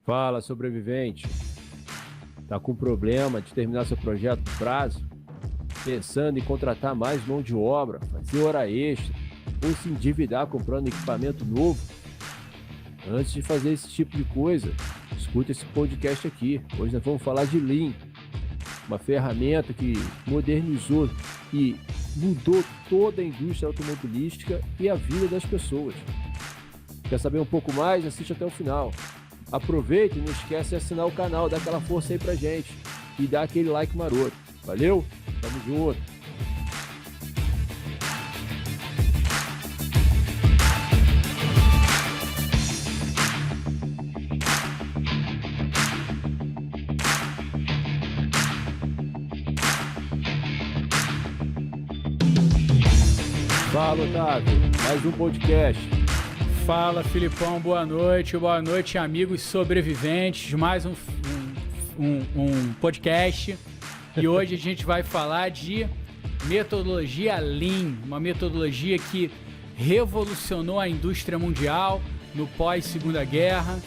Fala, sobrevivente. Tá com problema de terminar seu projeto no prazo? Pensando em contratar mais mão de obra, fazer hora extra ou se endividar comprando equipamento novo? Antes de fazer esse tipo de coisa, escuta esse podcast aqui. Hoje nós vamos falar de Lean, uma ferramenta que modernizou e mudou toda a indústria automobilística e a vida das pessoas. Quer saber um pouco mais? Assiste até o final. Aproveita e não esquece de assinar o canal, dá aquela força aí pra gente e dá aquele like maroto. Valeu? Tamo junto! Fala, Otávio, mais um podcast. Fala, Filipão, boa noite, amigos sobreviventes, mais um podcast. E hoje a gente vai falar de metodologia Lean, uma metodologia que revolucionou a indústria mundial no pós-Segunda Guerra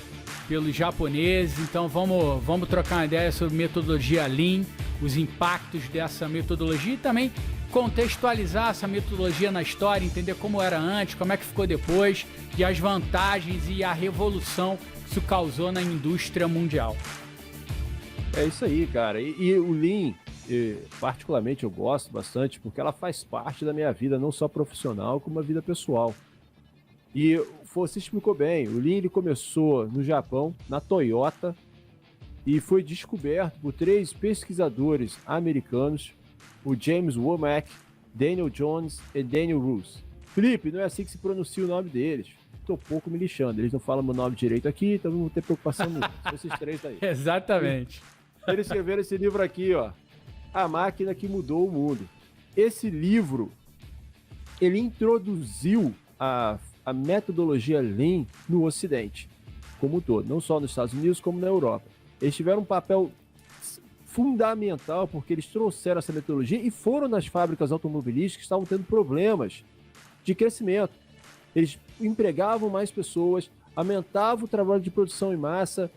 pelos japoneses. Então vamos trocar uma ideia sobre metodologia Lean, os impactos dessa metodologia e também contextualizar essa metodologia na história, entender como era antes, como é que ficou depois e as vantagens e a revolução que isso causou na indústria mundial. É isso aí, cara. E o Lean, particularmente, eu gosto bastante porque ela faz parte da minha vida, não só profissional, como a vida pessoal. E você explicou bem, o Lean ele começou no Japão, na Toyota, e foi descoberto por 3 pesquisadores americanos, o James Womack, Daniel Jones e Daniel Roos. Felipe, não é assim que se pronuncia o nome deles. Tô pouco me lixando, eles não falam meu nome direito aqui, então não vou ter preocupação nenhuma. São esses 3 aí. Exatamente. Eles escreveram esse livro aqui, ó, A Máquina que Mudou o Mundo. Esse livro, ele introduziu a metodologia Lean no Ocidente, como um todo, não só nos Estados Unidos, como na Europa. Eles tiveram um papel fundamental porque eles trouxeram essa metodologia e foram nas fábricas automobilísticas que estavam tendo problemas de crescimento. Eles empregavam mais pessoas, aumentavam o trabalho de produção em massa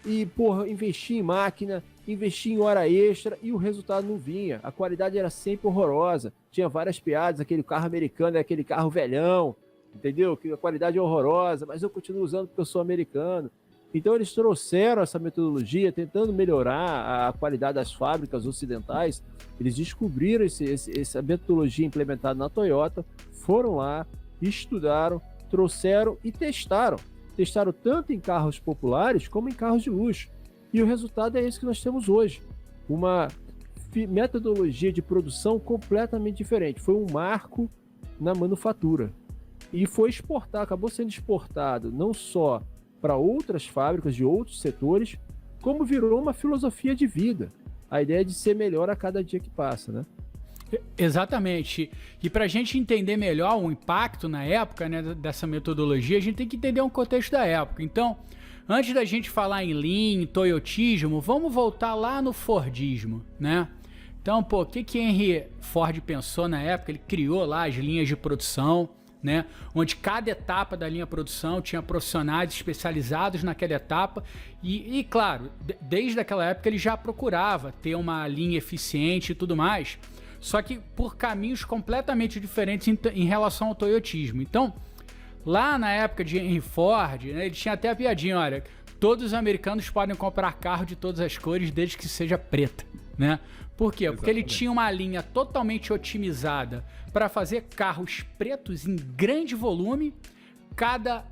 e, investia em máquina, investia em hora extra e o resultado não vinha. A qualidade era sempre horrorosa. Tinha várias piadas, aquele carro americano é aquele carro velhão, entendeu? Que a qualidade é horrorosa, mas eu continuo usando porque eu sou americano. Então eles trouxeram essa metodologia tentando melhorar a qualidade das fábricas ocidentais. Eles descobriram essa metodologia implementada na Toyota, foram lá, estudaram, trouxeram e testaram. Testaram tanto em carros populares como em carros de luxo. E o resultado é esse que nós temos hoje. Uma metodologia de produção completamente diferente. Foi um marco na manufatura. E foi acabou sendo exportado não só para outras fábricas de outros setores, como virou uma filosofia de vida. A ideia de ser melhor a cada dia que passa, né? Exatamente. E para a gente entender melhor o impacto na época, né, dessa metodologia, a gente tem que entender um contexto da época. Então, antes da gente falar em Lean, Toyotismo, vamos voltar lá no Fordismo, né? Então, o que Henry Ford pensou na época? Ele criou lá as linhas de produção, né, onde cada etapa da linha de produção tinha profissionais especializados naquela etapa e claro, desde aquela época ele já procurava ter uma linha eficiente e tudo mais, só que por caminhos completamente diferentes em relação ao toyotismo. Então, lá na época de Henry Ford, né, ele tinha até a piadinha, olha, todos os americanos podem comprar carro de todas as cores desde que seja preta, né? Por quê? Porque ele tinha uma linha totalmente otimizada para fazer carros pretos em grande volume, cada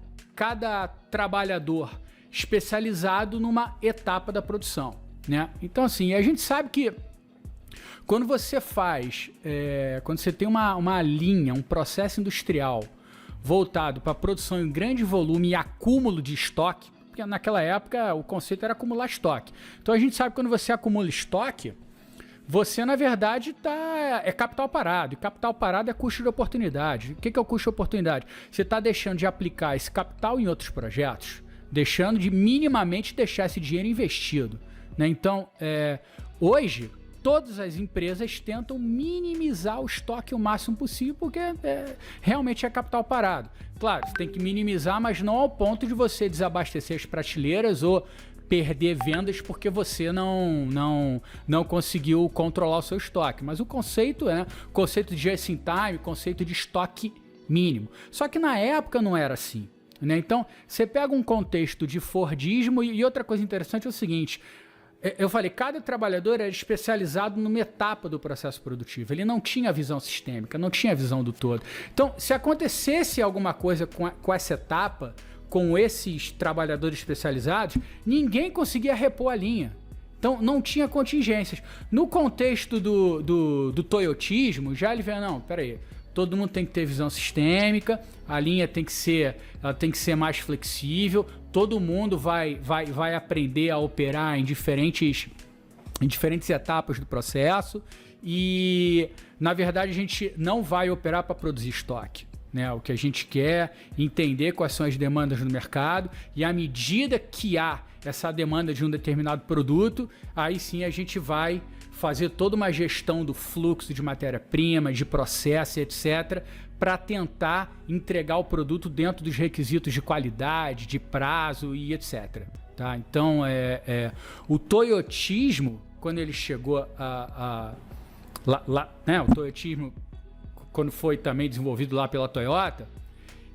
trabalhador especializado numa etapa da produção, né? Então, assim, a gente sabe que quando você quando você tem uma linha, um processo industrial voltado para produção em grande volume e acúmulo de estoque, porque naquela época o conceito era acumular estoque. Então a gente sabe que quando você acumula estoque, você, na verdade, é capital parado. E capital parado é custo de oportunidade. O que é o custo de oportunidade? Você está deixando de aplicar esse capital em outros projetos, deixando de minimamente deixar esse dinheiro investido, né? Então, hoje, todas as empresas tentam minimizar o estoque o máximo possível, porque realmente é capital parado. Claro, você tem que minimizar, mas não ao ponto de você desabastecer as prateleiras ou perder vendas porque você não conseguiu controlar o seu estoque. Mas o conceito é o conceito de just in time, o conceito de estoque mínimo. Só que na época não era assim, né? Então, você pega um contexto de Fordismo e outra coisa interessante é o seguinte, eu falei, cada trabalhador era especializado numa etapa do processo produtivo. Ele não tinha visão sistêmica, não tinha visão do todo. Então, se acontecesse alguma coisa com essa etapa, com esses trabalhadores especializados, ninguém conseguia repor a linha. Então, não tinha contingências. No contexto do toyotismo, já ele vê, não, peraí, todo mundo tem que ter visão sistêmica, a linha tem que ser mais flexível, todo mundo vai aprender a operar em diferentes etapas do processo e, na verdade, a gente não vai operar para produzir estoque. Né? O que a gente quer é entender quais são as demandas no mercado e, à medida que há essa demanda de um determinado produto, aí sim a gente vai fazer toda uma gestão do fluxo de matéria-prima, de processo, etc., para tentar entregar o produto dentro dos requisitos de qualidade, de prazo e etc. Tá? Então, o toyotismo, quando ele chegou né, o toyotismo, quando foi também desenvolvido lá pela Toyota,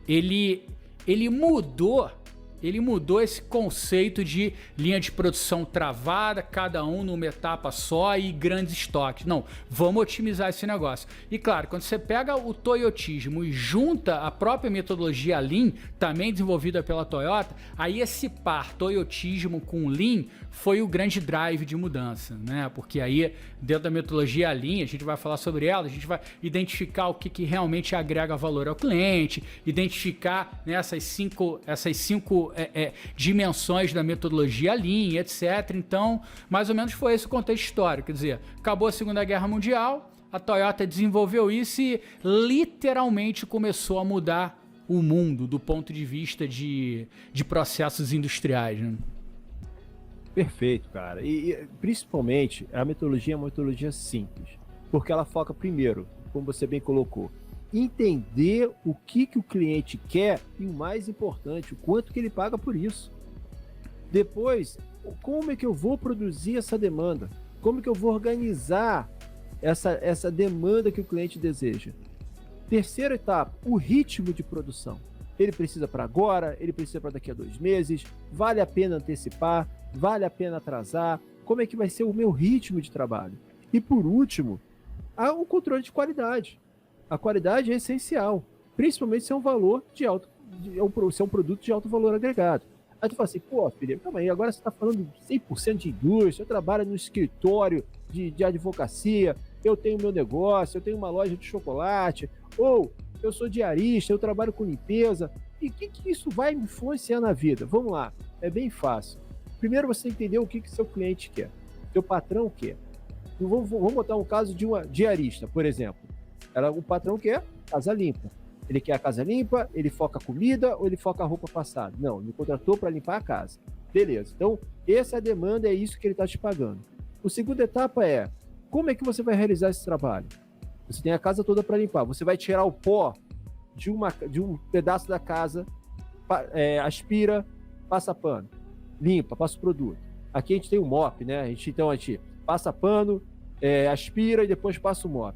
ele mudou esse conceito de linha de produção travada, cada um numa etapa só e grandes estoques. Não, vamos otimizar esse negócio. E claro, quando você pega o toyotismo e junta a própria metodologia Lean, também desenvolvida pela Toyota, aí esse par toyotismo com Lean foi o grande drive de mudança, né? Porque aí, dentro da metodologia Lean, a gente vai falar sobre ela, a gente vai identificar o que realmente agrega valor ao cliente, identificar, né, essas cinco dimensões da metodologia Lean, etc. Então, mais ou menos foi esse o contexto histórico. Quer dizer, acabou a Segunda Guerra Mundial, a Toyota desenvolveu isso e literalmente começou a mudar o mundo do ponto de vista de processos industriais, né? Perfeito, cara. E principalmente, a metodologia é uma metodologia simples, porque ela foca primeiro, como você bem colocou, entender o que o cliente quer e, o mais importante, o quanto que ele paga por isso. Depois, como é que eu vou produzir essa demanda? Como que eu vou organizar essa demanda que o cliente deseja? Terceira etapa, o ritmo de produção. Ele precisa para agora, ele precisa para daqui a 2 meses, vale a pena antecipar, vale a pena atrasar, como é que vai ser o meu ritmo de trabalho? E por último, o controle de qualidade. A qualidade é essencial, principalmente se é um se é um produto de alto valor agregado. Aí tu fala assim, pô, Felipe, calma aí, agora você está falando 100% de indústria, eu trabalho no escritório de advocacia, eu tenho meu negócio, eu tenho uma loja de chocolate, ou eu sou diarista, eu trabalho com limpeza, e o que isso vai me influenciar na vida? Vamos lá, é bem fácil. Primeiro você entender o que seu cliente quer, seu patrão quer. Vamos botar um caso de uma diarista, por exemplo. O patrão quer casa limpa. Ele quer a casa limpa, ele foca a comida ou ele foca a roupa passada? Não, ele contratou para limpar a casa. Beleza, então essa é a demanda, é isso que ele está te pagando. A segunda etapa é, como é que você vai realizar esse trabalho? Você tem a casa toda para limpar, você vai tirar o pó de um pedaço da casa, aspira, passa pano, limpa, passa o produto. Aqui a gente tem o mop, né? A gente passa pano, aspira e depois passa o mop.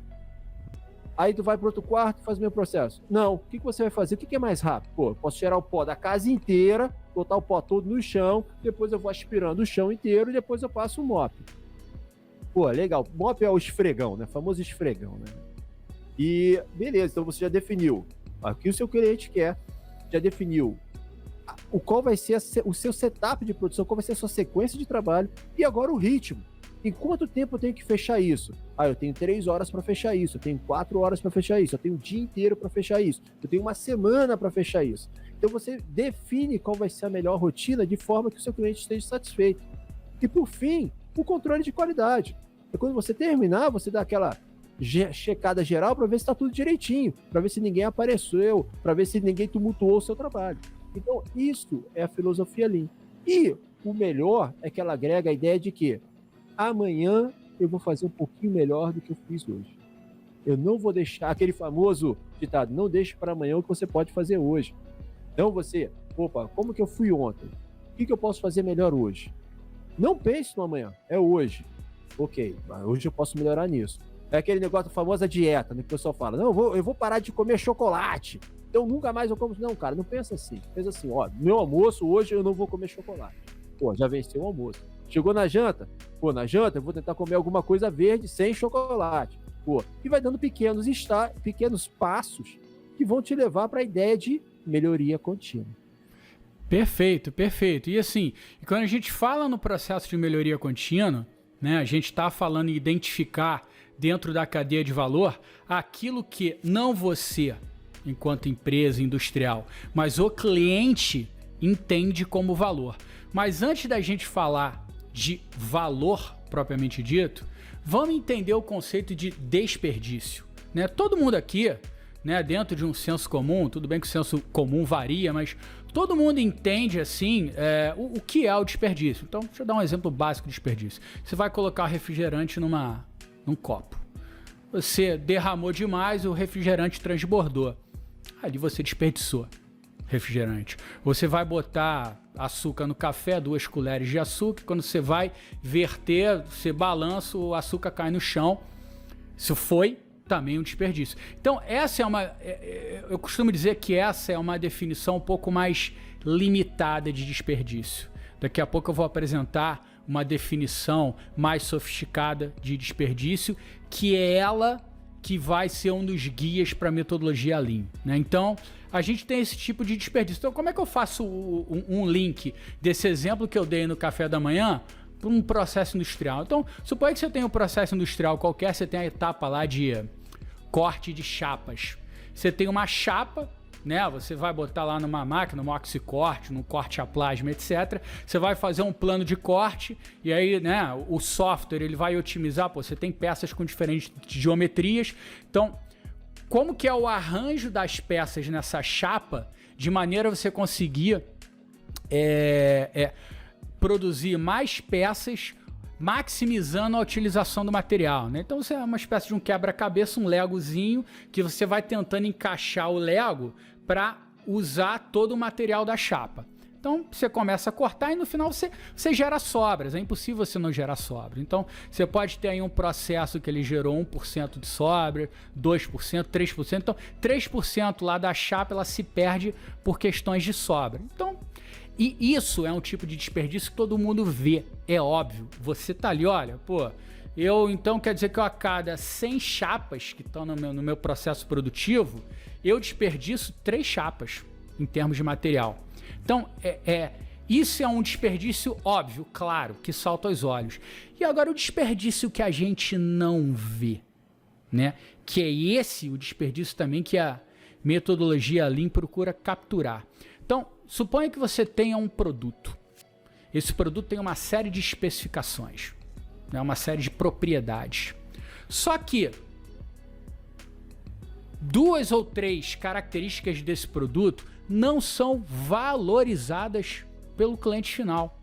Aí tu vai para outro quarto e faz o mesmo processo. Não, o que você vai fazer? O que é mais rápido? Pô, eu posso tirar o pó da casa inteira, botar o pó todo no chão, depois eu vou aspirando o chão inteiro e depois eu passo o mop. Pô, legal. Mop é o esfregão, né? O famoso esfregão, né? E beleza, então você já definiu o que o seu cliente quer, já definiu qual vai ser o seu setup de produção, qual vai ser a sua sequência de trabalho e agora o ritmo. Em quanto tempo eu tenho que fechar isso? Eu tenho 3 horas para fechar isso, eu tenho 4 horas para fechar isso, eu tenho um dia inteiro para fechar isso, eu tenho uma semana para fechar isso. Então você define qual vai ser a melhor rotina de forma que o seu cliente esteja satisfeito. E por fim, o controle de qualidade. É quando você terminar, você dá aquela checada geral para ver se está tudo direitinho, para ver se ninguém apareceu, para ver se ninguém tumultuou o seu trabalho. Então, isso é a filosofia Lean. E o melhor é que ela agrega a ideia de que amanhã eu vou fazer um pouquinho melhor do que eu fiz hoje. Eu não vou deixar aquele famoso ditado, não deixe para amanhã o que você pode fazer hoje. Então como que eu fui ontem? O que eu posso fazer melhor hoje? Não pense no amanhã, é hoje. Ok, hoje eu posso melhorar nisso. É aquele negócio, a famosa dieta, né, que o pessoal fala, não, eu vou parar de comer chocolate, então nunca mais eu como. Não, cara, não pensa assim. Pensa assim, ó, meu almoço hoje eu não vou comer chocolate. Pô, já venceu o almoço. Chegou na janta? Pô, na janta eu vou tentar comer alguma coisa verde sem chocolate. Pô, e vai dando pequenos passos que vão te levar para a ideia de melhoria contínua. Perfeito, perfeito. E assim, quando a gente fala no processo de melhoria contínua, né, a gente está falando em identificar dentro da cadeia de valor aquilo que não você, enquanto empresa industrial, mas o cliente entende como valor. Mas antes da gente falar de valor propriamente dito, vamos entender o conceito de desperdício, né? Todo mundo aqui, né, dentro de um senso comum, tudo bem que o senso comum varia, mas todo mundo entende assim o que é o desperdício. Então, deixa eu dar um exemplo básico de desperdício. Você vai colocar refrigerante num copo. Você derramou demais, o refrigerante transbordou. Ali você desperdiçou refrigerante. Você vai botar açúcar no café, 2 colheres de açúcar. Quando você vai verter, você balança, o açúcar cai no chão. Isso foi também um desperdício. Então, essa é eu costumo dizer que essa é uma definição um pouco mais limitada de desperdício. Daqui a pouco eu vou apresentar uma definição mais sofisticada de desperdício, que é ela que vai ser um dos guias para a metodologia Lean, né? Então, a gente tem esse tipo de desperdício. Então, como é que eu faço um link desse exemplo que eu dei no café da manhã para um processo industrial? Então, suponha que você tem um processo industrial qualquer, você tem a etapa lá de corte de chapas. Você tem uma chapa, né? Você vai botar lá numa máquina, num oxicorte, num corte a plasma, etc. Você vai fazer um plano de corte e aí, né, o software ele vai otimizar. Pô, você tem peças com diferentes geometrias. Então, como que é o arranjo das peças nessa chapa de maneira a você conseguir produzir mais peças, maximizando a utilização do material, né? Então, você é uma espécie de um quebra-cabeça, um legozinho, que você vai tentando encaixar o lego para usar todo o material da chapa. Então, você começa a cortar e no final você gera sobras. É impossível você não gerar sobra. Então, você pode ter aí um processo que ele gerou 1% de sobra, 2%, 3%. Então, 3% lá da chapa, ela se perde por questões de sobra. Então, e isso é um tipo de desperdício que todo mundo vê. É óbvio. Você tá ali, olha, pô, então quer dizer que eu a cada 100 chapas que estão no meu processo produtivo, eu desperdiço 3 chapas em termos de material. Então, isso é um desperdício óbvio, claro, que salta aos olhos. E agora o desperdício que a gente não vê, né? Que é esse o desperdício também que a metodologia Lean procura capturar. Então, suponha que você tenha um produto. Esse produto tem uma série de especificações, né? Uma série de propriedades. Só que 2 ou 3 características desse produto não são valorizadas pelo cliente final.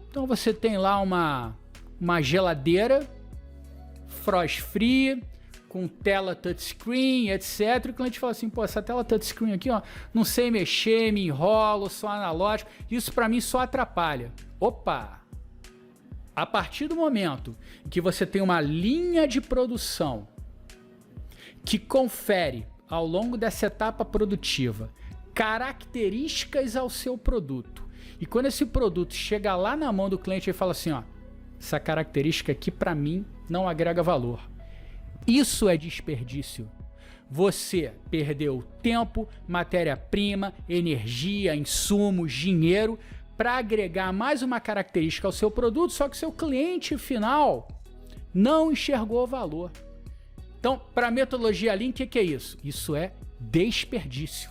Então você tem lá uma geladeira frost free, com tela touchscreen, etc. E o cliente fala assim, pô, essa tela touchscreen aqui, ó, não sei mexer, me enrolo, sou analógico, isso para mim só atrapalha. Opa! A partir do momento em que você tem uma linha de produção que confere ao longo dessa etapa produtiva características ao seu produto, e quando esse produto chega lá na mão do cliente, ele fala assim, ó, essa característica aqui para mim não agrega valor. Isso é desperdício. Você perdeu tempo, matéria-prima, energia, insumos, dinheiro para agregar mais uma característica ao seu produto, só que seu cliente final não enxergou o valor. Então, para a metodologia Lean, o que é isso? Isso é desperdício.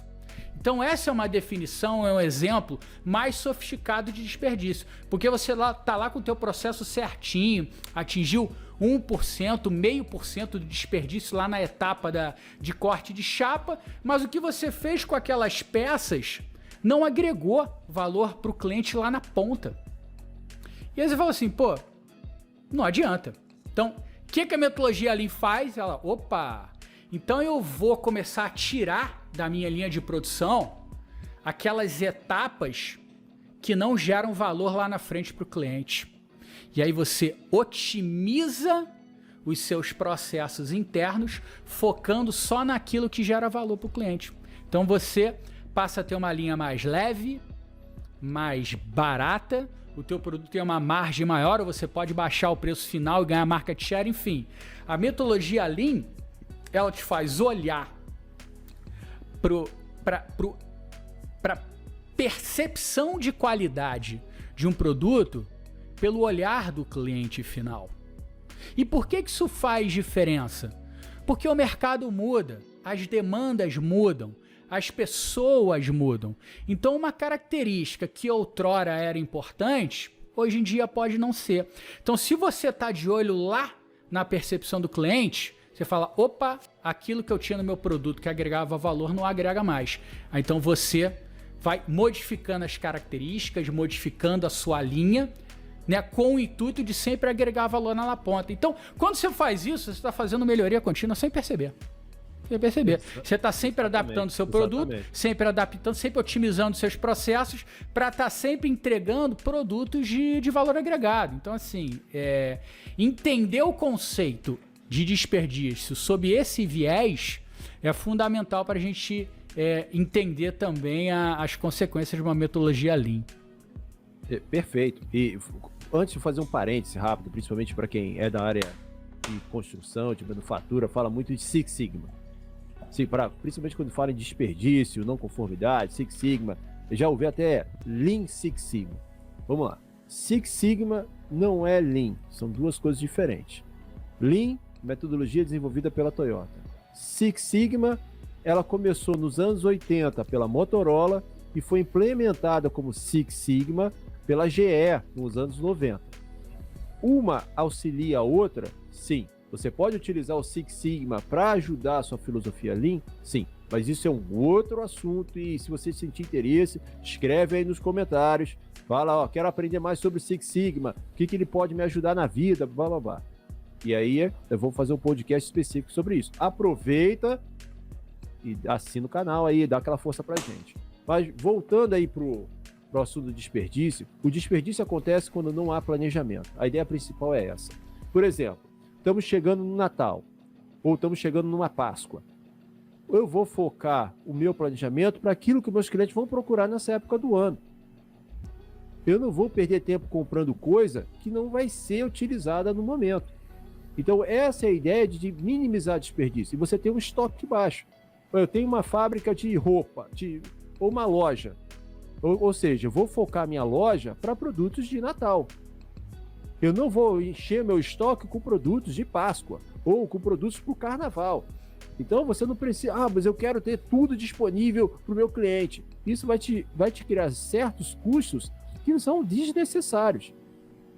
Então, essa é uma definição, é um exemplo mais sofisticado de desperdício. Porque você está lá com o teu processo certinho, atingiu 1%, 0,5% de desperdício lá na etapa de corte de chapa, mas o que você fez com aquelas peças não agregou valor para o cliente lá na ponta. E aí você fala assim, pô, não adianta. Então, o que a metodologia Lean faz? Ela, opa, então eu vou começar a tirar da minha linha de produção aquelas etapas que não geram valor lá na frente para o cliente. E aí você otimiza os seus processos internos, focando só naquilo que gera valor para o cliente. Então você passa a ter uma linha mais leve, mais barata, o teu produto tem uma margem maior, ou você pode baixar o preço final e ganhar market share, enfim. A metodologia Lean, ela te faz olhar para percepção de qualidade de um produto pelo olhar do cliente final. E por que isso faz diferença? Porque o mercado muda, as demandas mudam, as pessoas mudam. Então, uma característica que outrora era importante, hoje em dia pode não ser. Então, se você está de olho lá na percepção do cliente, você fala, opa, aquilo que eu tinha no meu produto que agregava valor não agrega mais. Então, você vai modificando as características, modificando a sua linha, né, com o intuito de sempre agregar valor na ponta. Então, quando você faz isso, você está fazendo melhoria contínua sem perceber. Sem perceber. Você está sempre adaptando o seu produto, sempre adaptando, sempre otimizando seus processos para estar sempre entregando produtos de valor agregado. Então, assim, entender o conceito de desperdício sob esse viés é fundamental para a gente entender também as consequências de uma metodologia Lean. Perfeito. E antes de fazer um parêntese rápido, principalmente para quem é da área de construção, de manufatura, fala muito de Six Sigma. Sim, principalmente quando fala em desperdício, não conformidade, Six Sigma. Eu já ouvi até Lean Six Sigma. Vamos lá. Six Sigma não é Lean, são duas coisas diferentes. Lean, metodologia desenvolvida pela Toyota. Six Sigma, ela começou nos anos 80 pela Motorola e foi implementada como Six Sigma pela GE nos anos 90. Uma auxilia a outra? Sim. Você pode utilizar o Six Sigma para ajudar a sua filosofia Lean? Sim. Mas isso é um outro assunto e se você sentir interesse, escreve aí nos comentários. Fala, ó, quero aprender mais sobre o Six Sigma, o que ele pode me ajudar na vida, blá, blá, blá. E aí eu vou fazer um podcast específico sobre isso. Aproveita e assina o canal aí, dá aquela força pra gente. Mas voltando aí pro assunto do desperdício, o desperdício acontece quando não há planejamento. A ideia principal é essa. Por exemplo, estamos chegando no Natal, ou estamos chegando numa Páscoa. Eu vou focar o meu planejamento para aquilo que meus clientes vão procurar nessa época do ano. Eu não vou perder tempo comprando coisa que não vai ser utilizada no momento. Então, essa é a ideia de minimizar desperdício. E você tem um estoque baixo. Eu tenho uma fábrica de roupa, ou uma loja. Ou seja, eu vou focar minha loja para produtos de Natal. Eu não vou encher meu estoque com produtos de Páscoa ou com produtos para o Carnaval. Então você não precisa, mas eu quero ter tudo disponível para o meu cliente. Isso vai te criar certos custos que não são desnecessários.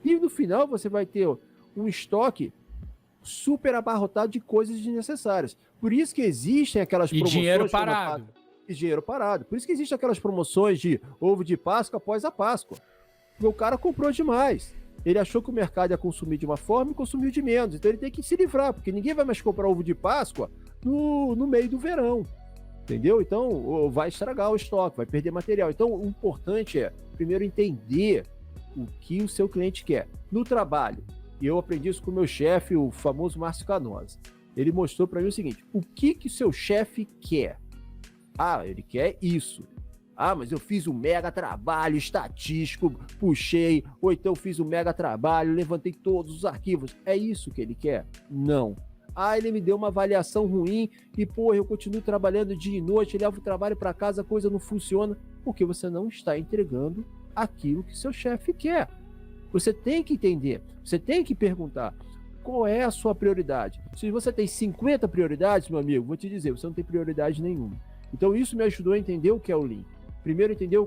E no final você vai ter um estoque super abarrotado de coisas desnecessárias. Por isso que existem aquelas promoções... dinheiro parado. E dinheiro parado. Por isso que existem aquelas promoções de ovo de Páscoa após a Páscoa. Porque o cara comprou demais. Ele achou que o mercado ia consumir de uma forma e consumiu de menos. Então ele tem que se livrar, porque ninguém vai mais comprar ovo de Páscoa no meio do verão. Entendeu? Então vai estragar o estoque, vai perder material. Então o importante é, primeiro, entender o que o seu cliente quer. No trabalho, e eu aprendi isso com o meu chefe, o famoso Márcio Canosa. Ele mostrou para mim o seguinte, o que o seu chefe quer? Ele quer isso. Mas eu fiz um mega trabalho estatístico, puxei, ou então fiz um mega trabalho, levantei todos os arquivos. É isso que ele quer? Não. Ele me deu uma avaliação ruim e, eu continuo trabalhando dia e noite, levo o trabalho para casa, a coisa não funciona, porque você não está entregando aquilo que seu chefe quer. Você tem que entender, você tem que perguntar qual é a sua prioridade. Se você tem 50 prioridades, meu amigo, vou te dizer, você não tem prioridade nenhuma. Então isso me ajudou a entender o que é o Lean. Primeiro, entender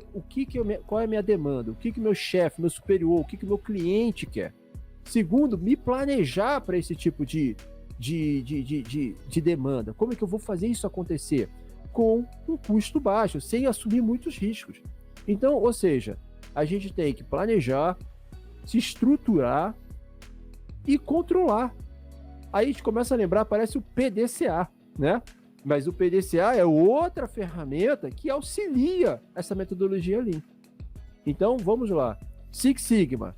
qual é a minha demanda, o que meu chefe, meu superior, o que meu cliente quer. Segundo, me planejar para esse tipo de demanda. Como é que eu vou fazer isso acontecer? Com um custo baixo, sem assumir muitos riscos. Então, ou seja, a gente tem que planejar, se estruturar e controlar. Aí a gente começa a lembrar, parece o PDCA, né? Mas o PDCA é outra ferramenta que auxilia essa metodologia Lean. Então, vamos lá. Six Sigma.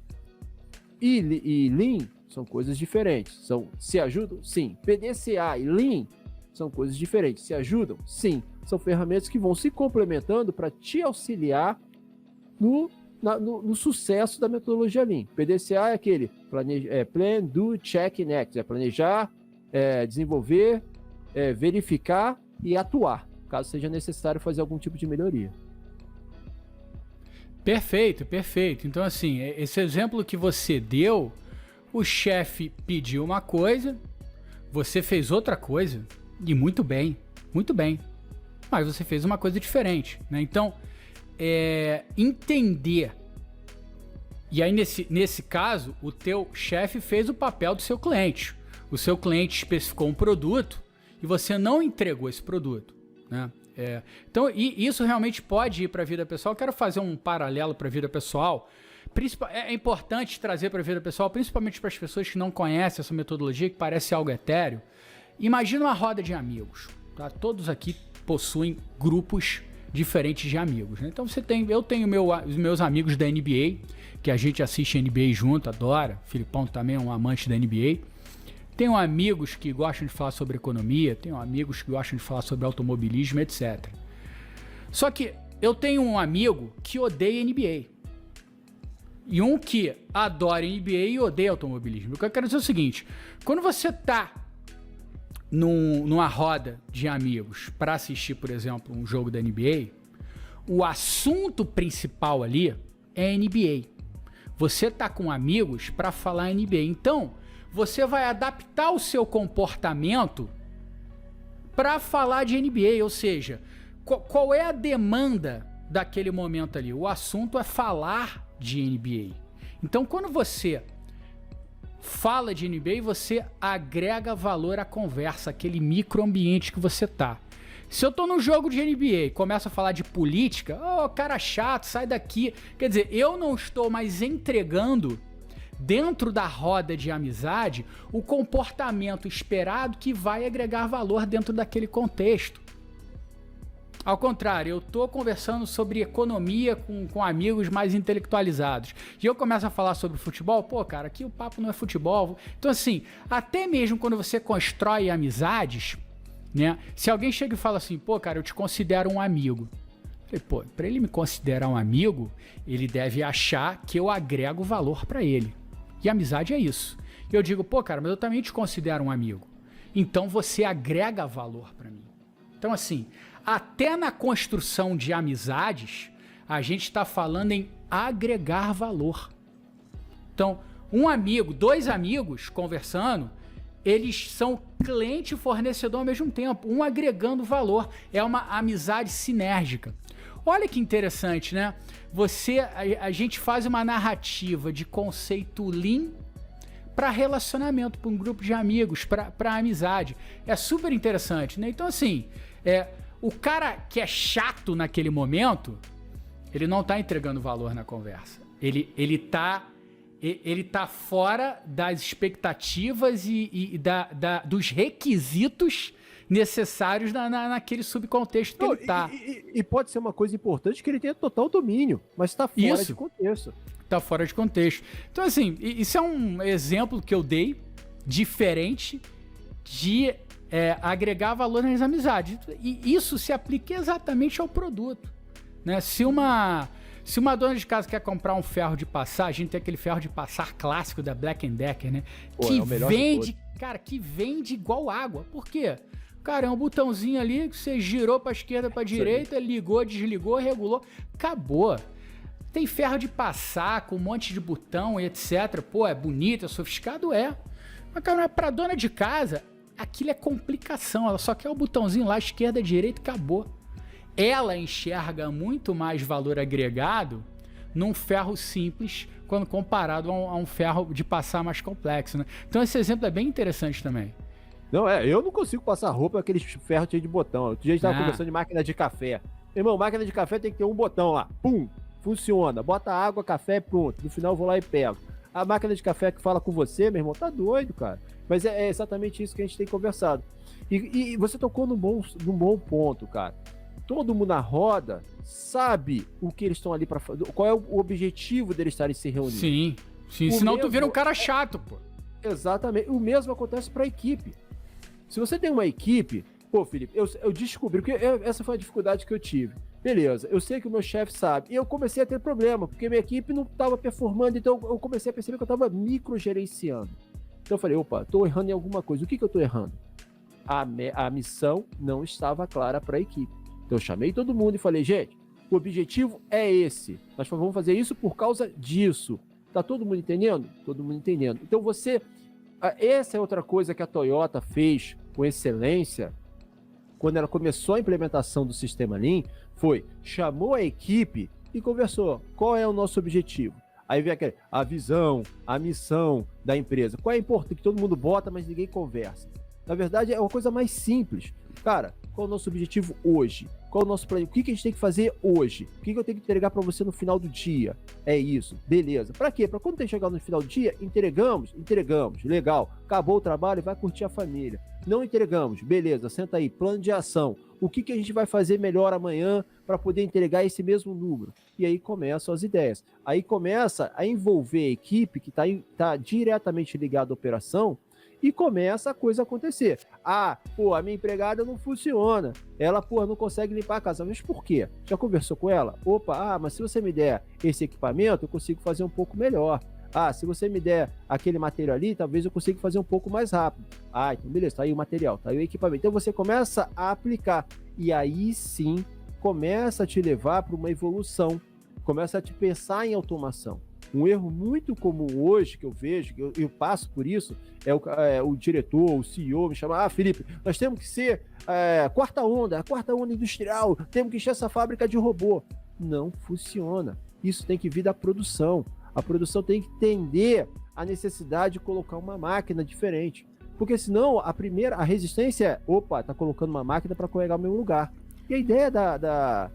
e Lean são coisas diferentes. Se ajudam? Sim. PDCA e Lean são coisas diferentes. Se ajudam? Sim. São ferramentas que vão se complementando para te auxiliar no sucesso da metodologia Lean. PDCA é aquele Plan, Do, Check, Next. É planejar, desenvolver, verificar e atuar, caso seja necessário fazer algum tipo de melhoria. Perfeito, perfeito. Então, assim, esse exemplo que você deu, o chefe pediu uma coisa, você fez outra coisa, e muito bem, mas você fez uma coisa diferente, né? Então, entender. E aí, nesse caso, o teu chefe fez o papel do seu cliente. O seu cliente especificou um produto e você não entregou esse produto, né? Então, isso realmente pode ir para a vida pessoal. Eu quero fazer um paralelo para a vida pessoal. É importante trazer para a vida pessoal, principalmente para as pessoas que não conhecem essa metodologia, que parece algo etéreo. Imagina uma roda de amigos, tá? Todos aqui possuem grupos diferentes de amigos, né? Então eu tenho os meus amigos da NBA, que a gente assiste NBA junto, adora. Filipão também é um amante da NBA. Tenho amigos que gostam de falar sobre economia, tenho amigos que gostam de falar sobre automobilismo, etc. Só que eu tenho um amigo que odeia NBA. E um que adora NBA e odeia automobilismo. O que eu quero dizer é o seguinte: quando você tá numa roda de amigos para assistir, por exemplo, um jogo da NBA, o assunto principal ali é NBA. Você tá com amigos para falar NBA. Então, você vai adaptar o seu comportamento para falar de NBA, ou seja, qual é a demanda daquele momento ali? O assunto é falar de NBA. Então, quando você fala de NBA, você agrega valor à conversa, aquele microambiente que você tá. Se eu tô num jogo de NBA e começo a falar de política, cara chato, sai daqui. Quer dizer, eu não estou mais entregando dentro da roda de amizade o comportamento esperado que vai agregar valor dentro daquele contexto. Ao contrário, eu tô conversando sobre economia com amigos mais intelectualizados e eu começo a falar sobre futebol, cara, aqui o papo não é futebol. Então, assim, até mesmo quando você constrói amizades, né? Se alguém chega e fala assim, cara, eu te considero um amigo. Eu falei, pra ele me considerar um amigo, ele deve achar que eu agrego valor pra ele. E amizade é isso. Eu digo, cara, mas eu também te considero um amigo. Então você agrega valor pra mim. Então, assim, até na construção de amizades, a gente está falando em agregar valor. Então, dois amigos conversando, eles são cliente e fornecedor ao mesmo tempo, um agregando valor. É uma amizade sinérgica. Olha que interessante, né? A gente faz uma narrativa de conceito Lean para relacionamento, para um grupo de amigos, para amizade. É super interessante, né? Então, assim, o cara que é chato naquele momento, ele não tá entregando valor na conversa. Ele tá fora das expectativas e dos requisitos necessários naquele subcontexto que ele tá. E pode ser uma coisa importante que ele tenha total domínio, mas tá fora de contexto. Tá fora de contexto. Então, assim, isso é um exemplo que eu dei diferente de agregar valor nas amizades. E isso se aplica exatamente ao produto, né? Se uma dona de casa quer comprar um ferro de passar, a gente tem aquele ferro de passar clássico da Black & Decker, né? Que vende, cara, que vende igual água. Por quê? Cara, é um botãozinho ali que você girou pra esquerda, pra direita, ligou, desligou, regulou, acabou. Tem ferro de passar com um monte de botão e etc. É bonito, é sofisticado, Mas, cara, pra dona de casa, aquilo é complicação. Ela só quer o botãozinho lá, esquerda, direita, acabou. Ela enxerga muito mais valor agregado num ferro simples quando comparado a um ferro de passar mais complexo, né? Então esse exemplo é bem interessante também. Não, eu não consigo passar roupa com aqueles ferros cheios de botão. Outro dia a gente tava conversando de máquina de café. Irmão, máquina de café tem que ter um botão lá. Pum! Funciona. Bota água, café, pronto. No final eu vou lá e pego. A máquina de café que fala com você, meu irmão, tá doido, cara. Mas é exatamente isso que a gente tem conversado. E você tocou num bom ponto, cara. Todo mundo na roda sabe o que eles estão ali para fazer, qual é o objetivo deles estarem se reunindo. Sim. Sim, senão tu vira um cara chato, pô. Exatamente. O mesmo acontece para a equipe. Se você tem uma equipe... Pô, Felipe, eu descobri, porque essa foi a dificuldade que eu tive. Beleza, eu sei que o meu chefe sabe. E eu comecei a ter problema, porque minha equipe não estava performando, então eu comecei a perceber que eu estava microgerenciando. Então eu falei, opa, estou errando em alguma coisa. O que eu estou errando? A missão não estava clara para a equipe. Então eu chamei todo mundo e falei, gente, o objetivo é esse. Nós vamos fazer isso por causa disso. Tá todo mundo entendendo? Todo mundo entendendo. Então essa é outra coisa que a Toyota fez com excelência, quando ela começou a implementação do sistema Lean, chamou a equipe e conversou. Qual é o nosso objetivo? Aí vem a visão, a missão da empresa. Qual é a importância que todo mundo bota, mas ninguém conversa? Na verdade, é uma coisa mais simples. Cara, qual é o nosso objetivo hoje? Qual é o nosso plano? O que a gente tem que fazer hoje? O que eu tenho que entregar para você no final do dia? É isso, beleza. Para quê? Para quando tem que chegar no final do dia, entregamos, legal. Acabou o trabalho, vai curtir a família. Não entregamos, beleza, senta aí, plano de ação. O que a gente vai fazer melhor amanhã para poder entregar esse mesmo número? E aí começam as ideias. Aí começa a envolver a equipe que está diretamente ligada à operação, e começa a coisa acontecer. A minha empregada não funciona. Ela, não consegue limpar a casa. Mas por quê? Já conversou com ela? Mas se você me der esse equipamento, eu consigo fazer um pouco melhor. Se você me der aquele material ali, talvez eu consiga fazer um pouco mais rápido. Então beleza, tá aí o material, tá aí o equipamento. Então você começa a aplicar. E aí sim, começa a te levar para uma evolução. Começa a te pensar em automação. Um erro muito comum hoje que eu vejo, que eu passo por isso, é o diretor, o CEO me chama, Felipe, nós temos que ser quarta onda industrial, temos que encher essa fábrica de robô. Não funciona. Isso tem que vir da produção. A produção tem que entender a necessidade de colocar uma máquina diferente. Porque senão a resistência é, tá colocando uma máquina para carregar o meu lugar. E a ideia da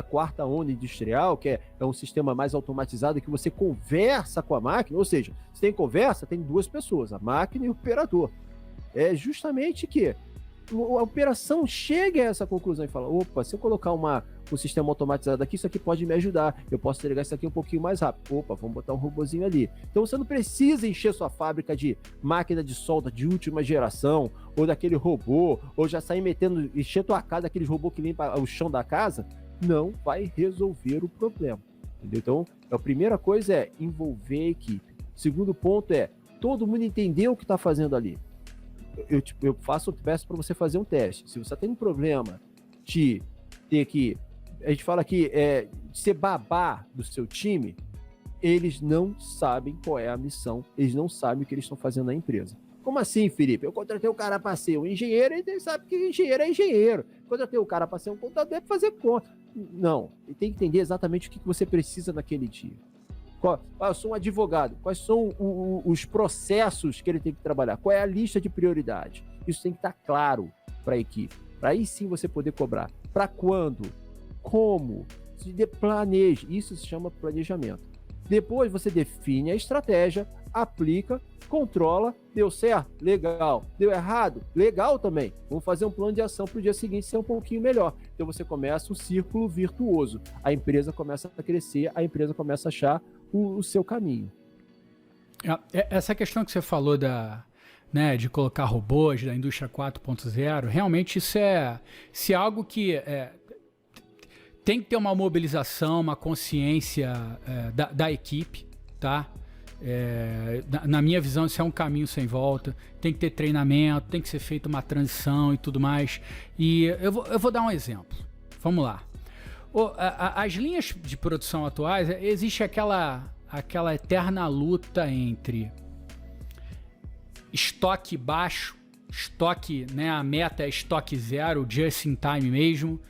quarta onda industrial, que é um sistema mais automatizado, que você conversa com a máquina, ou seja, se tem conversa, tem duas pessoas, a máquina e o operador. É justamente que a operação chega a essa conclusão e fala, se eu colocar um sistema automatizado aqui, isso aqui pode me ajudar, eu posso entregar isso aqui um pouquinho mais rápido. Vamos botar um robozinho ali. Então você não precisa encher sua fábrica de máquina de solda de última geração, ou daquele robô, ou já sair encher tua casa, aqueles robôs que limpa o chão da casa. Não vai resolver o problema. Entendeu? Então, a primeira coisa é envolver a equipe. Segundo ponto é todo mundo entender o que está fazendo ali. Eu peço para você fazer um teste. Se você tem um problema de ter que, a gente fala aqui, de ser babá do seu time, eles não sabem qual é a missão, eles não sabem o que eles estão fazendo na empresa. Como assim, Felipe? Eu contratei o cara para ser um engenheiro, e ele sabe que engenheiro é engenheiro. Contratei o cara para ser um contador, é para fazer conta. Não, ele tem que entender exatamente o que você precisa naquele dia. Eu sou um advogado, quais são os processos que ele tem que trabalhar? Qual é a lista de prioridade? Isso tem que estar claro para a equipe. Para aí sim você poder cobrar. Para quando? Como? Planeje. Isso se chama planejamento. Depois você define a estratégia, aplica, controla, deu certo? Legal. Deu errado? Legal também. Vamos fazer um plano de ação para o dia seguinte ser um pouquinho melhor. Então você começa um círculo virtuoso. A empresa começa a crescer, a empresa começa a achar o seu caminho. Essa questão que você falou de colocar robôs da indústria 4.0, realmente isso é algo que tem que ter uma mobilização, uma consciência da equipe, tá? Na minha visão, isso é um caminho sem volta. Tem que ter treinamento, tem que ser feita uma transição e tudo mais. E eu vou dar um exemplo. Vamos lá. As linhas de produção atuais, existe aquela eterna luta entre estoque baixo, estoque, né, a meta é estoque zero, just in time mesmo,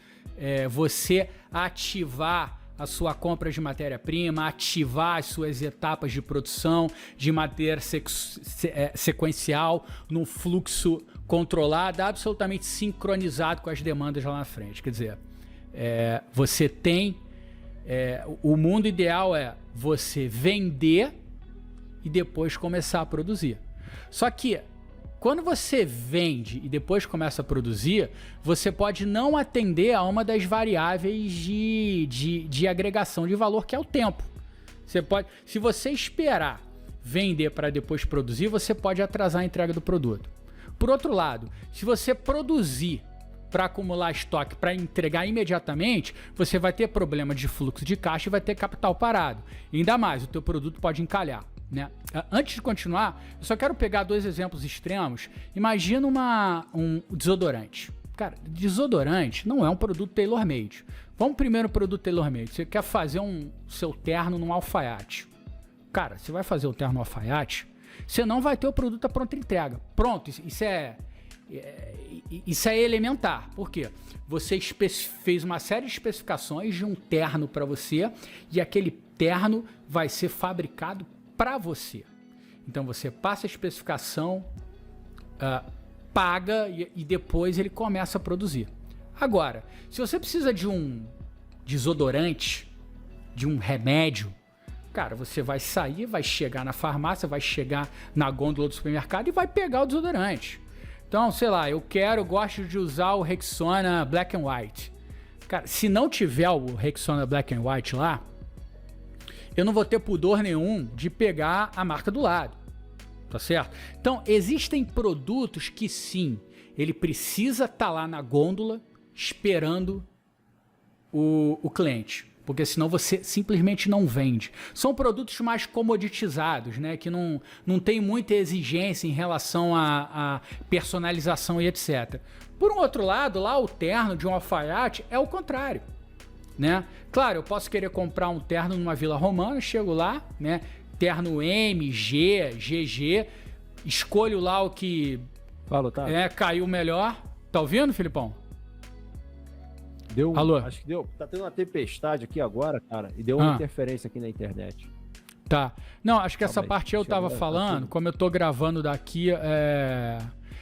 você ativar a sua compra de matéria-prima, ativar as suas etapas de produção de maneira sequencial, num fluxo controlado, absolutamente sincronizado com as demandas lá na frente. Quer dizer, você tem... o mundo ideal é você vender e depois começar a produzir. Só que quando você vende e depois começa a produzir, você pode não atender a uma das variáveis de agregação de valor, que é o tempo. Você pode, se você esperar vender para depois produzir, você pode atrasar a entrega do produto. Por outro lado, se você produzir para acumular estoque para entregar imediatamente, você vai ter problema de fluxo de caixa e vai ter capital parado. E ainda mais, o teu produto pode encalhar, né? Antes de continuar, eu só quero pegar 2 exemplos extremos. Imagina um desodorante. Cara, desodorante não é um produto tailor-made. Vamos primeiro pro produto tailor-made. Você quer fazer seu terno num alfaiate. Cara, você vai fazer o terno no alfaiate, você não vai ter o produto à pronta entrega. Pronto, isso é elementar. Por quê? Você fez uma série de especificações de um terno para você e aquele terno vai ser fabricado para você. Então você passa a especificação, paga e depois ele começa a produzir. Agora, se você precisa de um desodorante, de um remédio, cara, você vai sair, vai chegar na farmácia, vai chegar na gôndola do supermercado e vai pegar o desodorante. Então, sei lá, eu gosto de usar o Rexona Black and White. Cara, se não tiver o Rexona Black and White lá, eu não vou ter pudor nenhum de pegar a marca do lado. Tá certo? Então, existem produtos que sim, ele precisa estar lá na gôndola esperando o cliente. Porque senão você simplesmente não vende. São produtos mais comoditizados, né? Que não tem muita exigência em relação a personalização e etc. Por um outro lado, lá o terno de um alfaiate é o contrário, né? Claro, eu posso querer comprar um terno numa Vila Romana, chego lá, né? Terno M, G, GG, escolho lá o que caiu melhor. Tá ouvindo, Filipão? Alô? Acho que deu. Tá tendo uma tempestade aqui agora, cara, e deu uma interferência aqui na internet. Tá. Não, acho que essa parte eu tava falando, como eu tô gravando daqui,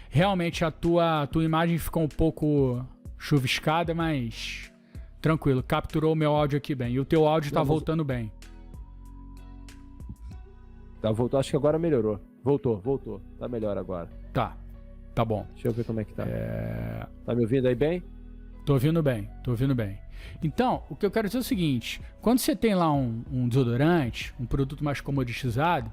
realmente a tua imagem ficou um pouco chuviscada, mas tranquilo, capturou o meu áudio aqui bem. E o teu áudio tá voltando bem. Tá, voltou. Acho que agora melhorou. Voltou. Tá melhor agora. Tá bom. Deixa eu ver como é que tá. Tá me ouvindo aí bem? Tô ouvindo bem. Então, o que eu quero dizer é o seguinte, quando você tem lá um desodorante, um produto mais comoditizado,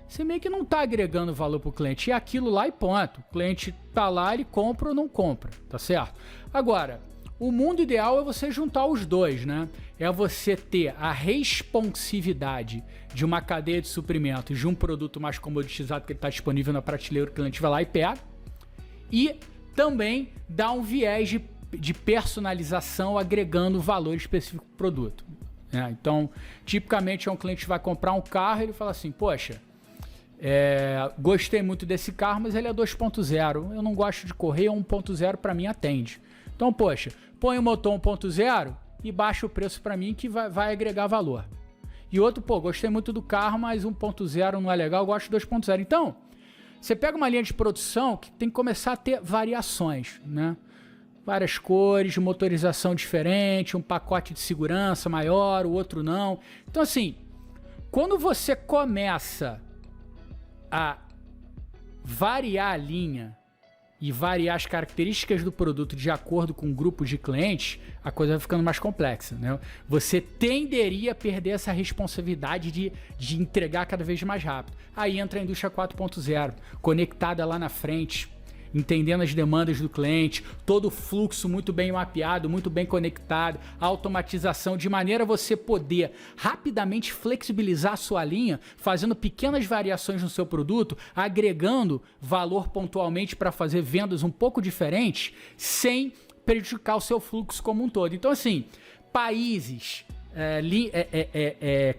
você meio que não tá agregando valor pro cliente. É aquilo lá e ponto. O cliente tá lá, ele compra ou não compra, tá certo? Agora, o mundo ideal é você juntar os dois, né? É você ter a responsividade de uma cadeia de suprimentos de um produto mais comoditizado que ele tá disponível na prateleira, o cliente vai lá e pega. E também dá um viés de personalização agregando valor específico pro produto. Então, tipicamente é um cliente que vai comprar um carro e ele fala assim, poxa, gostei muito desse carro, mas ele é 2.0, eu não gosto de correr, 1.0 para mim atende. Então, poxa, põe o motor 1.0 e baixa o preço para mim que vai agregar valor. E outro, gostei muito do carro, mas 1.0 não é legal, eu gosto de 2.0. Então, você pega uma linha de produção que tem que começar a ter variações, né? Várias cores, motorização diferente, um pacote de segurança maior, o outro não. Então, assim, quando você começa a variar a linha e variar as características do produto de acordo com um grupo de clientes, a coisa vai ficando mais complexa, né? Você tenderia a perder essa responsabilidade de entregar cada vez mais rápido. Aí entra a indústria 4.0, conectada lá na frente, entendendo as demandas do cliente, todo o fluxo muito bem mapeado, muito bem conectado, automatização, de maneira a você poder rapidamente flexibilizar a sua linha, fazendo pequenas variações no seu produto, agregando valor pontualmente para fazer vendas um pouco diferentes, sem prejudicar o seu fluxo como um todo. Então, assim, países...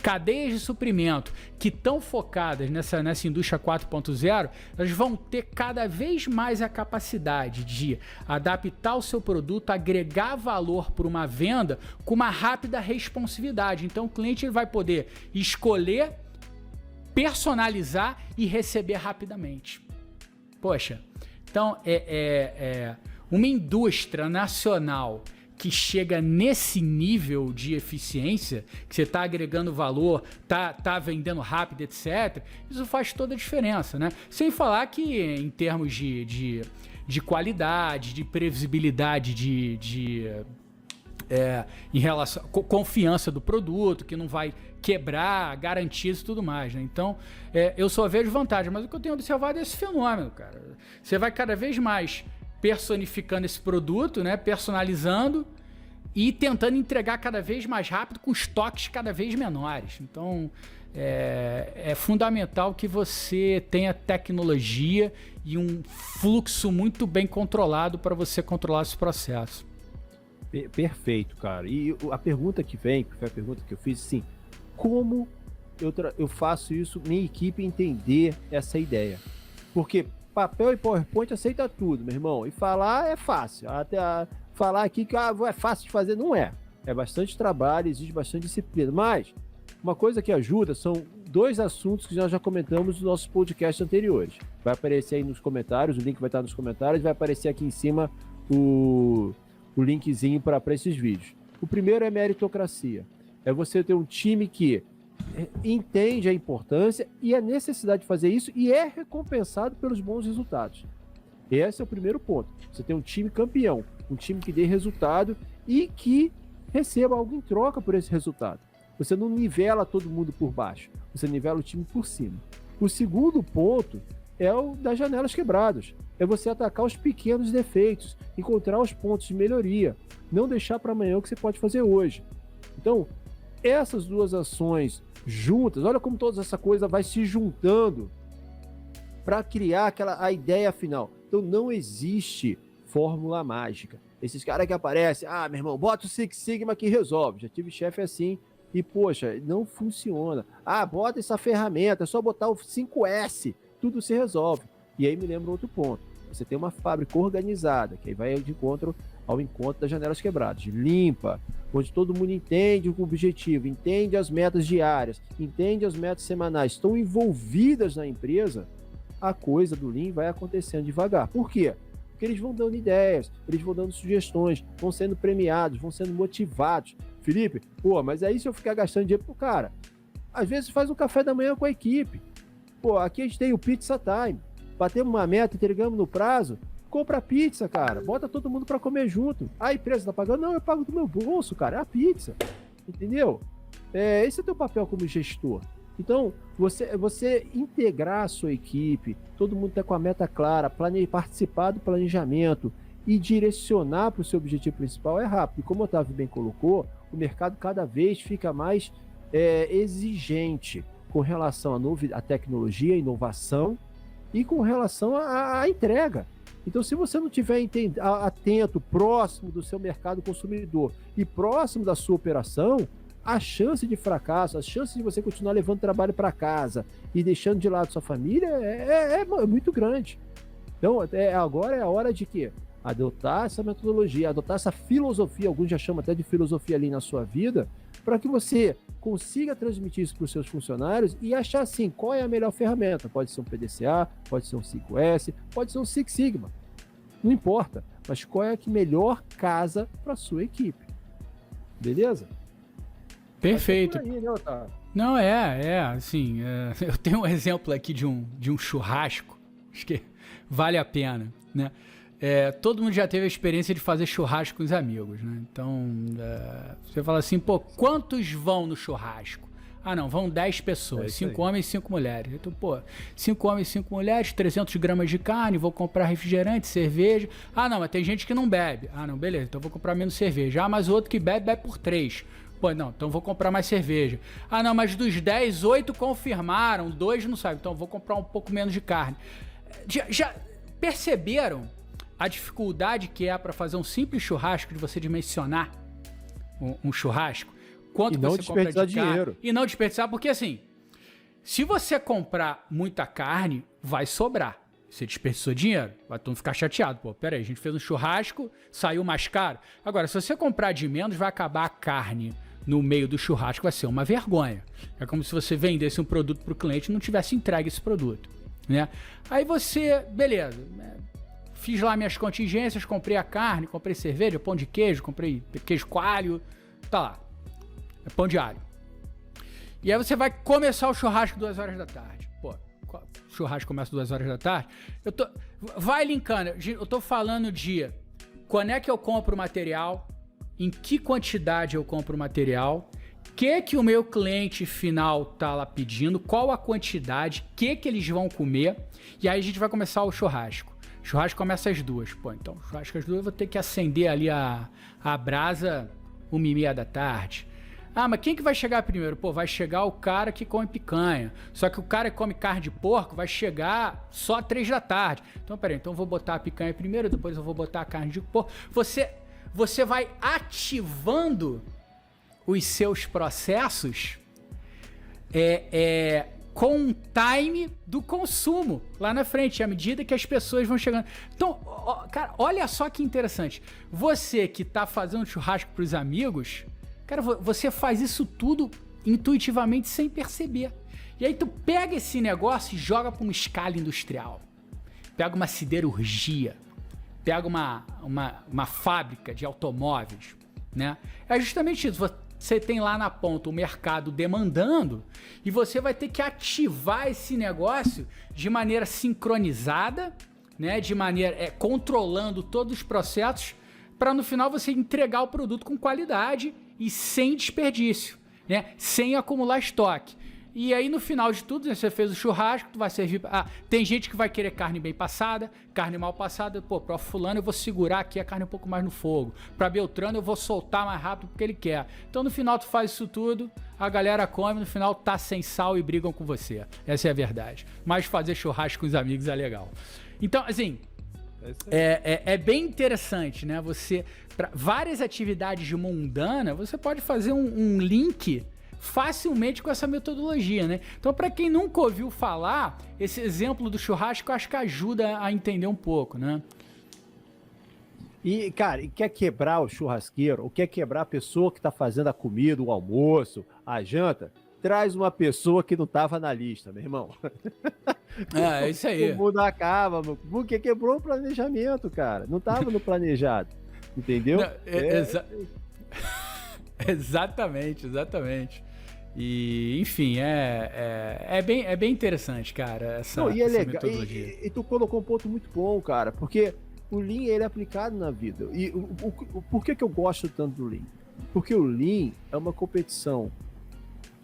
cadeias de suprimento que estão focadas nessa indústria 4.0, elas vão ter cada vez mais a capacidade de adaptar o seu produto, agregar valor por uma venda com uma rápida responsividade. Então o cliente ele vai poder escolher, personalizar e receber rapidamente. Poxa, então uma indústria nacional que chega nesse nível de eficiência, que você está agregando valor, tá vendendo rápido, etc., isso faz toda a diferença, né? Sem falar que em termos de qualidade, de previsibilidade em relação à confiança do produto, que não vai quebrar, garantias e tudo mais, né? Então, eu só vejo vantagem, mas o que eu tenho observado é esse fenômeno, cara. Você vai cada vez mais personificando esse produto, né? Personalizando e tentando entregar cada vez mais rápido com estoques cada vez menores. Então, é fundamental que você tenha tecnologia e um fluxo muito bem controlado para você controlar esse processo. Perfeito, cara. E a pergunta que vem, que foi a pergunta que eu fiz, assim, como eu faço isso, minha equipe entender essa ideia? Porque papel e PowerPoint aceita tudo, meu irmão. E falar é fácil. Até falar aqui que é fácil de fazer, não é. É bastante trabalho, exige bastante disciplina. Mas uma coisa que ajuda são 2 assuntos que nós já comentamos nos nossos podcasts anteriores. Vai aparecer aí nos comentários, o link vai estar nos comentários, vai aparecer aqui em cima o linkzinho para esses vídeos. O primeiro é meritocracia. É você ter um time que entende a importância e a necessidade de fazer isso e é recompensado pelos bons resultados. Esse é o primeiro ponto. Você tem um time campeão, um time que dê resultado e que receba algo em troca por esse resultado. Você não nivela todo mundo por baixo, você nivela o time por cima. O segundo ponto é o das janelas quebradas. É você atacar os pequenos defeitos, encontrar os pontos de melhoria, não deixar para amanhã o que você pode fazer hoje. Então, essas 2 ações juntas, olha como toda essa coisa vai se juntando para criar a ideia final. Então, não existe fórmula mágica. Esses caras que aparecem, meu irmão, bota o Six Sigma que resolve. Já tive chefe assim e, poxa, não funciona. Bota essa ferramenta, é só botar o 5S, tudo se resolve. E aí me lembra outro ponto. Você tem uma fábrica organizada, que aí vai ao encontro das janelas quebradas, limpa, onde todo mundo entende o objetivo, entende as metas diárias, entende as metas semanais, estão envolvidas na empresa, a coisa do Lean vai acontecendo devagar. Por quê? Porque eles vão dando ideias, eles vão dando sugestões, vão sendo premiados, vão sendo motivados. Felipe, mas aí se eu ficar gastando dinheiro pro cara, às vezes faz um café da manhã com a equipe. Aqui a gente tem o Pizza Time. Batemos uma meta, entregamos no prazo, compra pizza, cara. Bota todo mundo para comer junto. A empresa tá pagando? Não, eu pago do meu bolso, cara. É a pizza. Entendeu? Esse é o teu papel como gestor. Então, você integrar a sua equipe, todo mundo tá com a meta clara, participar do planejamento e direcionar para o seu objetivo principal é rápido. E como o Otávio bem colocou, o mercado cada vez fica mais exigente com relação à tecnologia, à inovação e com relação à entrega. Então, se você não estiver atento, próximo do seu mercado consumidor e próximo da sua operação, a chance de fracasso, a chance de você continuar levando trabalho para casa e deixando de lado sua família é muito grande. Então, agora é a hora de quê? Adotar essa metodologia, adotar essa filosofia, alguns já chamam até de filosofia ali na sua vida, para que você consiga transmitir isso para os seus funcionários e achar assim, qual é a melhor ferramenta. Pode ser um PDCA, pode ser um 5S, pode ser um Six Sigma. Não importa, mas qual é a que melhor casa para a sua equipe. Beleza? Perfeito. Aí, né, Otávio? Não, assim, eu tenho um exemplo aqui de um churrasco, acho que vale a pena, né? Todo mundo já teve a experiência de fazer churrasco com os amigos, né? Então, você fala assim, quantos vão no churrasco? Não, vão 10 pessoas, 5 homens e 5 mulheres. Então, 5 homens e 5 mulheres, 300 gramas de carne, vou comprar refrigerante, cerveja. Não, mas tem gente que não bebe. Não, beleza, então vou comprar menos cerveja. Mas o outro que bebe por 3. Não, então vou comprar mais cerveja. Não, mas dos 10, 8 confirmaram, 2 não sabem, então vou comprar um pouco menos de carne. Já perceberam a dificuldade que é para fazer um simples churrasco, de você dimensionar um churrasco? Quanto e não você compra de carne? Dinheiro. E não desperdiçar, porque assim, se você comprar muita carne, vai sobrar. Você desperdiçou dinheiro, vai todo mundo ficar chateado. Peraí, a gente fez um churrasco, saiu mais caro. Agora, se você comprar de menos, vai acabar a carne no meio do churrasco, vai ser uma vergonha. É como se você vendesse um produto para o cliente e não tivesse entregue esse produto, né? Aí você, beleza, fiz lá minhas contingências, comprei a carne, comprei cerveja, pão de queijo, comprei queijo coalho, tá lá, pão de alho. E aí você vai começar o churrasco 2 horas da tarde. O churrasco começa 2 horas da tarde. Vai linkando, eu tô falando de quando é que eu compro o material, em que quantidade eu compro o material, o que o meu cliente final tá lá pedindo, qual a quantidade, o que eles vão comer, e aí a gente vai começar o churrasco. O churrasco começa às 2. Pô, então, churrasco às 2 eu vou ter que acender ali a brasa 1h30 da tarde. Ah, mas quem que vai chegar primeiro? Pô, vai chegar o cara que come picanha. Só que o cara que come carne de porco vai chegar só às 3 da tarde. Então, peraí, então eu vou botar a picanha primeiro, depois eu vou botar a carne de porco. Você vai ativando os seus processos com um time do consumo lá na frente, à medida que as pessoas vão chegando. Então, cara, olha só que interessante. Você que tá fazendo churrasco pros amigos... Cara, você faz isso tudo intuitivamente sem perceber. E aí tu pega esse negócio e joga para uma escala industrial. Pega uma siderurgia. Pega uma fábrica de automóveis, né? É justamente isso. Você tem lá na ponta o mercado demandando e você vai ter que ativar esse negócio de maneira sincronizada, né? De maneira controlando todos os processos para no final você entregar o produto com qualidade e sem desperdício, né? Sem acumular estoque. E aí no final de tudo, né, você fez o churrasco, tu vai servir... tem gente que vai querer carne bem passada, carne mal passada. Pô, pra fulano eu vou segurar aqui a carne um pouco mais no fogo. Pra Beltrano eu vou soltar mais rápido porque ele quer. Então no final tu faz isso tudo, a galera come, no final tá sem sal e brigam com você. Essa é a verdade. Mas fazer churrasco com os amigos é legal. Então, assim... É bem interessante, né? Você, para várias atividades de mundana, você pode fazer um link facilmente com essa metodologia, né? Então, para quem nunca ouviu falar, esse exemplo do churrasco eu acho que ajuda a entender um pouco, né? E, cara, quer quebrar o churrasqueiro, ou quer quebrar a pessoa que tá fazendo a comida, o almoço, a janta, traz uma pessoa que não tava na lista, meu irmão. É isso aí. O mundo acaba, porque quebrou o planejamento, cara. Não tava no planejado, entendeu? Não, exatamente. E, enfim, é bem interessante, cara, essa legal. Metodologia. E tu colocou um ponto muito bom, cara, porque o Lean, ele é aplicado na vida. E por que eu gosto tanto do Lean? Porque o Lean é uma competição.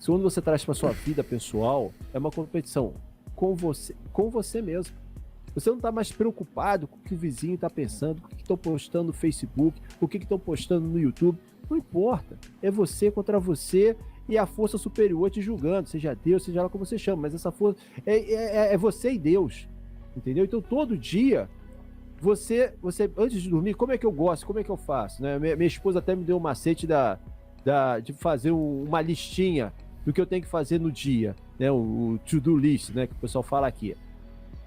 Quando você traz para sua vida pessoal, é uma competição com você mesmo. Você não está mais preocupado com o que o vizinho está pensando, com o que estão postando no Facebook, o que estão postando no YouTube. Não importa. É você contra você e a força superior te julgando, seja Deus, seja lá como você chama, mas essa força é você e Deus. Entendeu? Então todo dia, você antes de dormir, como é que eu gosto, como é que eu faço? Né? Minha esposa até me deu um macete de fazer uma listinha do que eu tenho que fazer no dia, né? O to-do list, né? Que o pessoal fala aqui.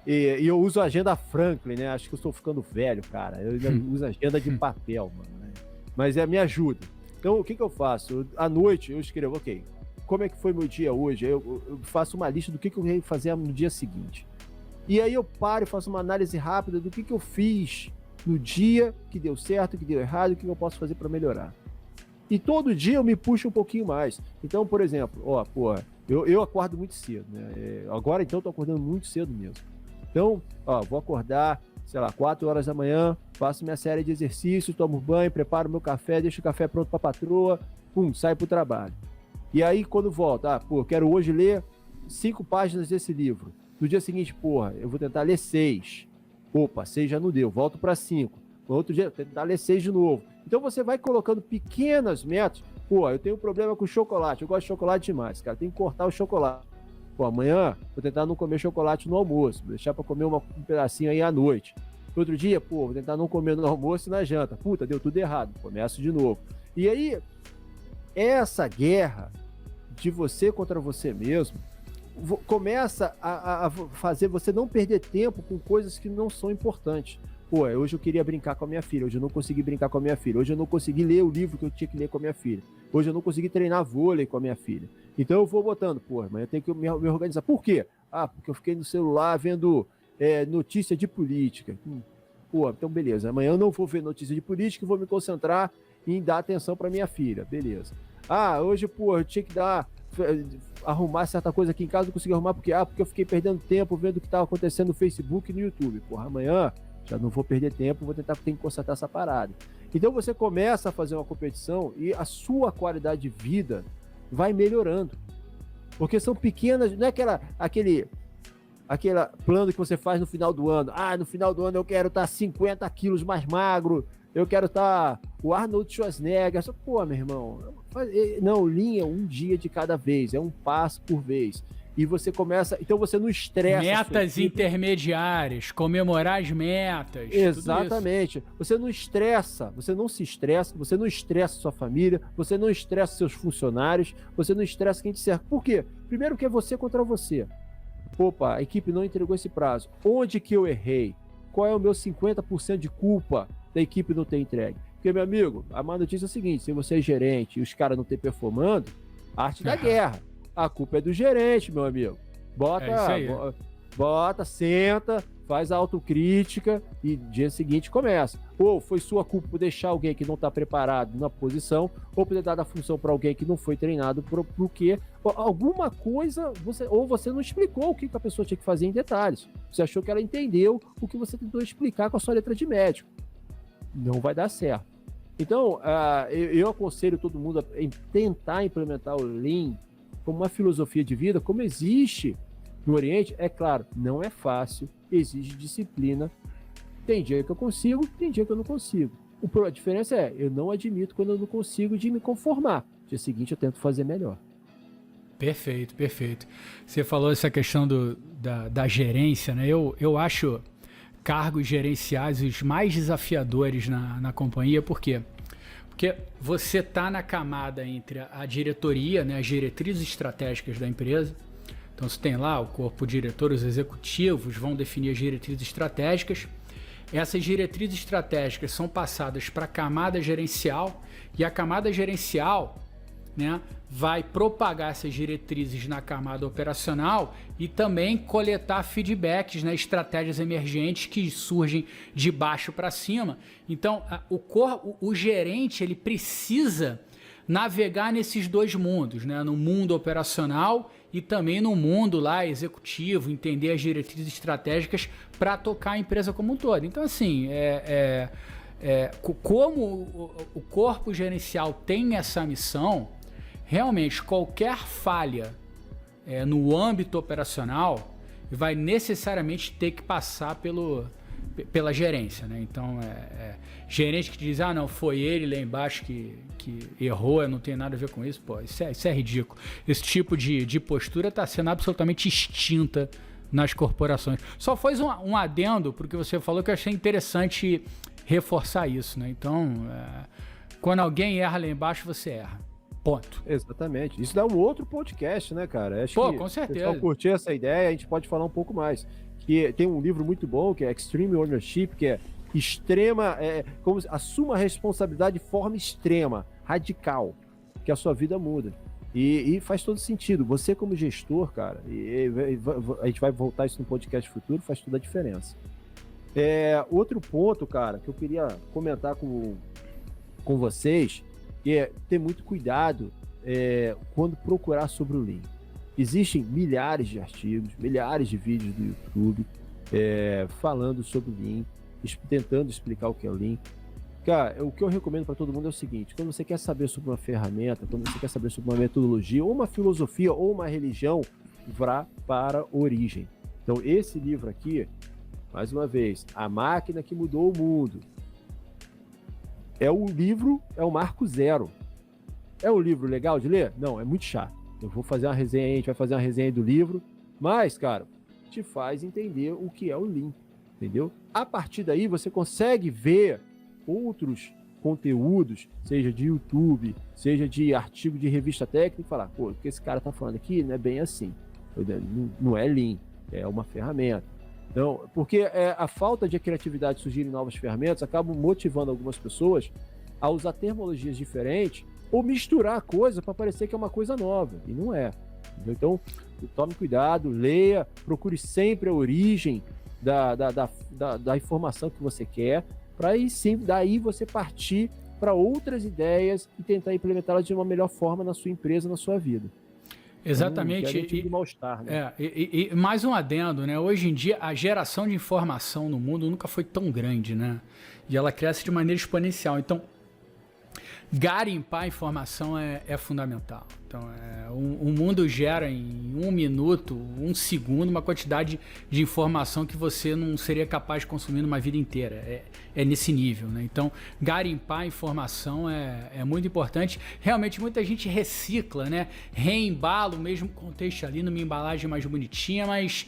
E eu uso a agenda Franklin, né? Acho que eu estou ficando velho, cara. Eu ainda uso agenda de papel, mano. Né? Mas me ajuda. Então, o que eu faço? À noite, eu escrevo, ok, como é que foi meu dia hoje? Eu faço uma lista do que eu ia fazer no dia seguinte. E aí eu paro e faço uma análise rápida do que eu fiz no dia, que deu certo, que deu errado, o que eu posso fazer para melhorar. E todo dia eu me puxo um pouquinho mais. Então, por exemplo, eu acordo muito cedo, né? Agora, então, eu tô acordando muito cedo mesmo. Então, vou acordar, sei lá, 4 horas da manhã, faço minha série de exercícios, tomo banho, preparo meu café, deixo o café pronto pra patroa, saio pro trabalho. E aí, quando volto, quero hoje ler 5 páginas desse livro. No dia seguinte, eu vou tentar ler 6. Opa, 6 já não deu, volto para 5. No outro dia, tentar ler 6 de novo. Então você vai colocando pequenas metas. Eu tenho um problema com chocolate. Eu gosto de chocolate demais, cara. Tem que cortar o chocolate. Amanhã vou tentar não comer chocolate no almoço. Vou deixar para comer um pedacinho aí à noite. Outro dia, vou tentar não comer no almoço e na janta. Deu tudo errado. Começo de novo. E aí, essa guerra de você contra você mesmo começa a fazer você não perder tempo com coisas que não são importantes. Hoje eu queria brincar com a minha filha, hoje eu não consegui brincar com a minha filha, hoje eu não consegui ler o livro que eu tinha que ler com a minha filha, hoje eu não consegui treinar vôlei com a minha filha. Então eu vou botando, amanhã eu tenho que me organizar. Por quê? Porque eu fiquei no celular vendo notícia de política. Então beleza, amanhã eu não vou ver notícia de política e vou me concentrar em dar atenção para minha filha, beleza. Hoje, eu tinha que arrumar certa coisa aqui em casa, não consegui arrumar porque eu fiquei perdendo tempo vendo o que estava acontecendo no Facebook e no YouTube. Amanhã já não vou perder tempo, tenho que consertar essa parada. Então você começa a fazer uma competição e a sua qualidade de vida vai melhorando. Porque são pequenas, não é aquele plano que você faz no final do ano. Ah, no final do ano eu quero estar 50 quilos mais magro, eu quero estar o Arnold Schwarzenegger. Pô, meu irmão, não, linha um dia de cada vez, é um passo por vez. E você começa, então você não estressa. Metas intermediárias, comemorar as metas. Exatamente. Você não estressa, você não se estressa, você não estressa sua família, você não estressa seus funcionários, você não estressa quem te serve. Por quê? Primeiro que é você contra você. Opa, a equipe não entregou esse prazo. Onde que eu errei? Qual é o meu 50% de culpa da equipe não ter entregue? Porque, meu amigo, a má notícia é a seguinte: se você é gerente e os caras não estão performando, arte da guerra. A culpa é do gerente, meu amigo. Bota, senta, faz a autocrítica e dia seguinte começa. Ou foi sua culpa por deixar alguém que não está preparado na posição, ou por ter dado a função para alguém que não foi treinado pro quê? Alguma coisa, você não explicou o que a pessoa tinha que fazer em detalhes. Você achou que ela entendeu o que você tentou explicar com a sua letra de médico. Não vai dar certo. Então, eu aconselho todo mundo a tentar implementar o Lean como uma filosofia de vida, como existe no Oriente. É claro, não é fácil, exige disciplina. Tem dia que eu consigo, tem dia que eu não consigo. A diferença é, eu não admito quando eu não consigo de me conformar. No dia seguinte eu tento fazer melhor. Perfeito, perfeito. Você falou essa questão da gerência, né? Eu acho cargos gerenciais os mais desafiadores na companhia, por quê? Porque você está na camada entre a diretoria, né, as diretrizes estratégicas da empresa. Então você tem lá o corpo diretor, os executivos vão definir as diretrizes estratégicas. Essas diretrizes estratégicas são passadas para a camada gerencial e a camada gerencial, né, vai propagar essas diretrizes na camada operacional e também coletar feedbacks, né, estratégias emergentes que surgem de baixo para cima. Então, o gerente ele precisa navegar nesses dois mundos, né, no mundo operacional e também no mundo lá executivo, entender as diretrizes estratégicas para tocar a empresa como um todo. Então, assim, como o corpo gerencial tem essa missão, realmente qualquer falha no âmbito operacional vai necessariamente ter que passar pela gerência, né? Então, gerente que diz, não, foi ele lá embaixo que errou, não tem nada a ver com isso, pô, isso é ridículo. Esse tipo de postura está sendo absolutamente extinta nas corporações. Só faz um adendo porque você falou que eu achei interessante reforçar isso, né? Então, quando alguém erra lá embaixo, você erra. Ponto. Exatamente. Isso dá um outro podcast, né, cara? Acho que com certeza. Se o pessoal curtir essa ideia, a gente pode falar um pouco mais. Que tem um livro muito bom, que é Extreme Ownership, que é extrema, como assuma a responsabilidade de forma extrema, radical, que a sua vida muda. E faz todo sentido. Você como gestor, cara, a gente vai voltar isso no podcast futuro, faz toda a diferença. Outro ponto, cara, que eu queria comentar com vocês, é ter muito cuidado quando procurar sobre o Lean. Existem milhares de artigos, milhares de vídeos do YouTube falando sobre o Lean, tentando explicar o que é o Lean. Cara, o que eu recomendo para todo mundo é o seguinte: quando você quer saber sobre uma ferramenta, quando você quer saber sobre uma metodologia, ou uma filosofia, ou uma religião, vá para a origem. Então, esse livro aqui, mais uma vez, A Máquina que Mudou o Mundo, é o marco zero. É um livro legal de ler? Não, é muito chato. Eu vou fazer uma resenha aí, a gente vai fazer uma resenha aí do livro, mas, cara, te faz entender o que é o Lean, entendeu? A partir daí, você consegue ver outros conteúdos, seja de YouTube, seja de artigo de revista técnica, e falar, pô, o que esse cara tá falando aqui não é bem assim. Não é Lean, é uma ferramenta. Então, porque a falta de criatividade de surgirem novas ferramentas acaba motivando algumas pessoas a usar terminologias diferentes ou misturar a coisa para parecer que é uma coisa nova, e não é. Então, tome cuidado, leia, procure sempre a origem da informação que você quer, para aí sim, daí você partir para outras ideias e tentar implementá-las de uma melhor forma na sua empresa, na sua vida. Exatamente. Então, mal-estar, né? E mais um adendo, né? Hoje em dia, a geração de informação no mundo nunca foi tão grande, né? e ela cresce de maneira exponencial. Então, garimpar informação é fundamental. Então, o mundo gera em 1 minuto, 1 segundo, uma quantidade de informação que você não seria capaz de consumir numa vida inteira. É nesse nível, né? Então, garimpar informação é muito importante. Realmente, muita gente recicla, né? Reembala o mesmo contexto ali numa embalagem mais bonitinha, mas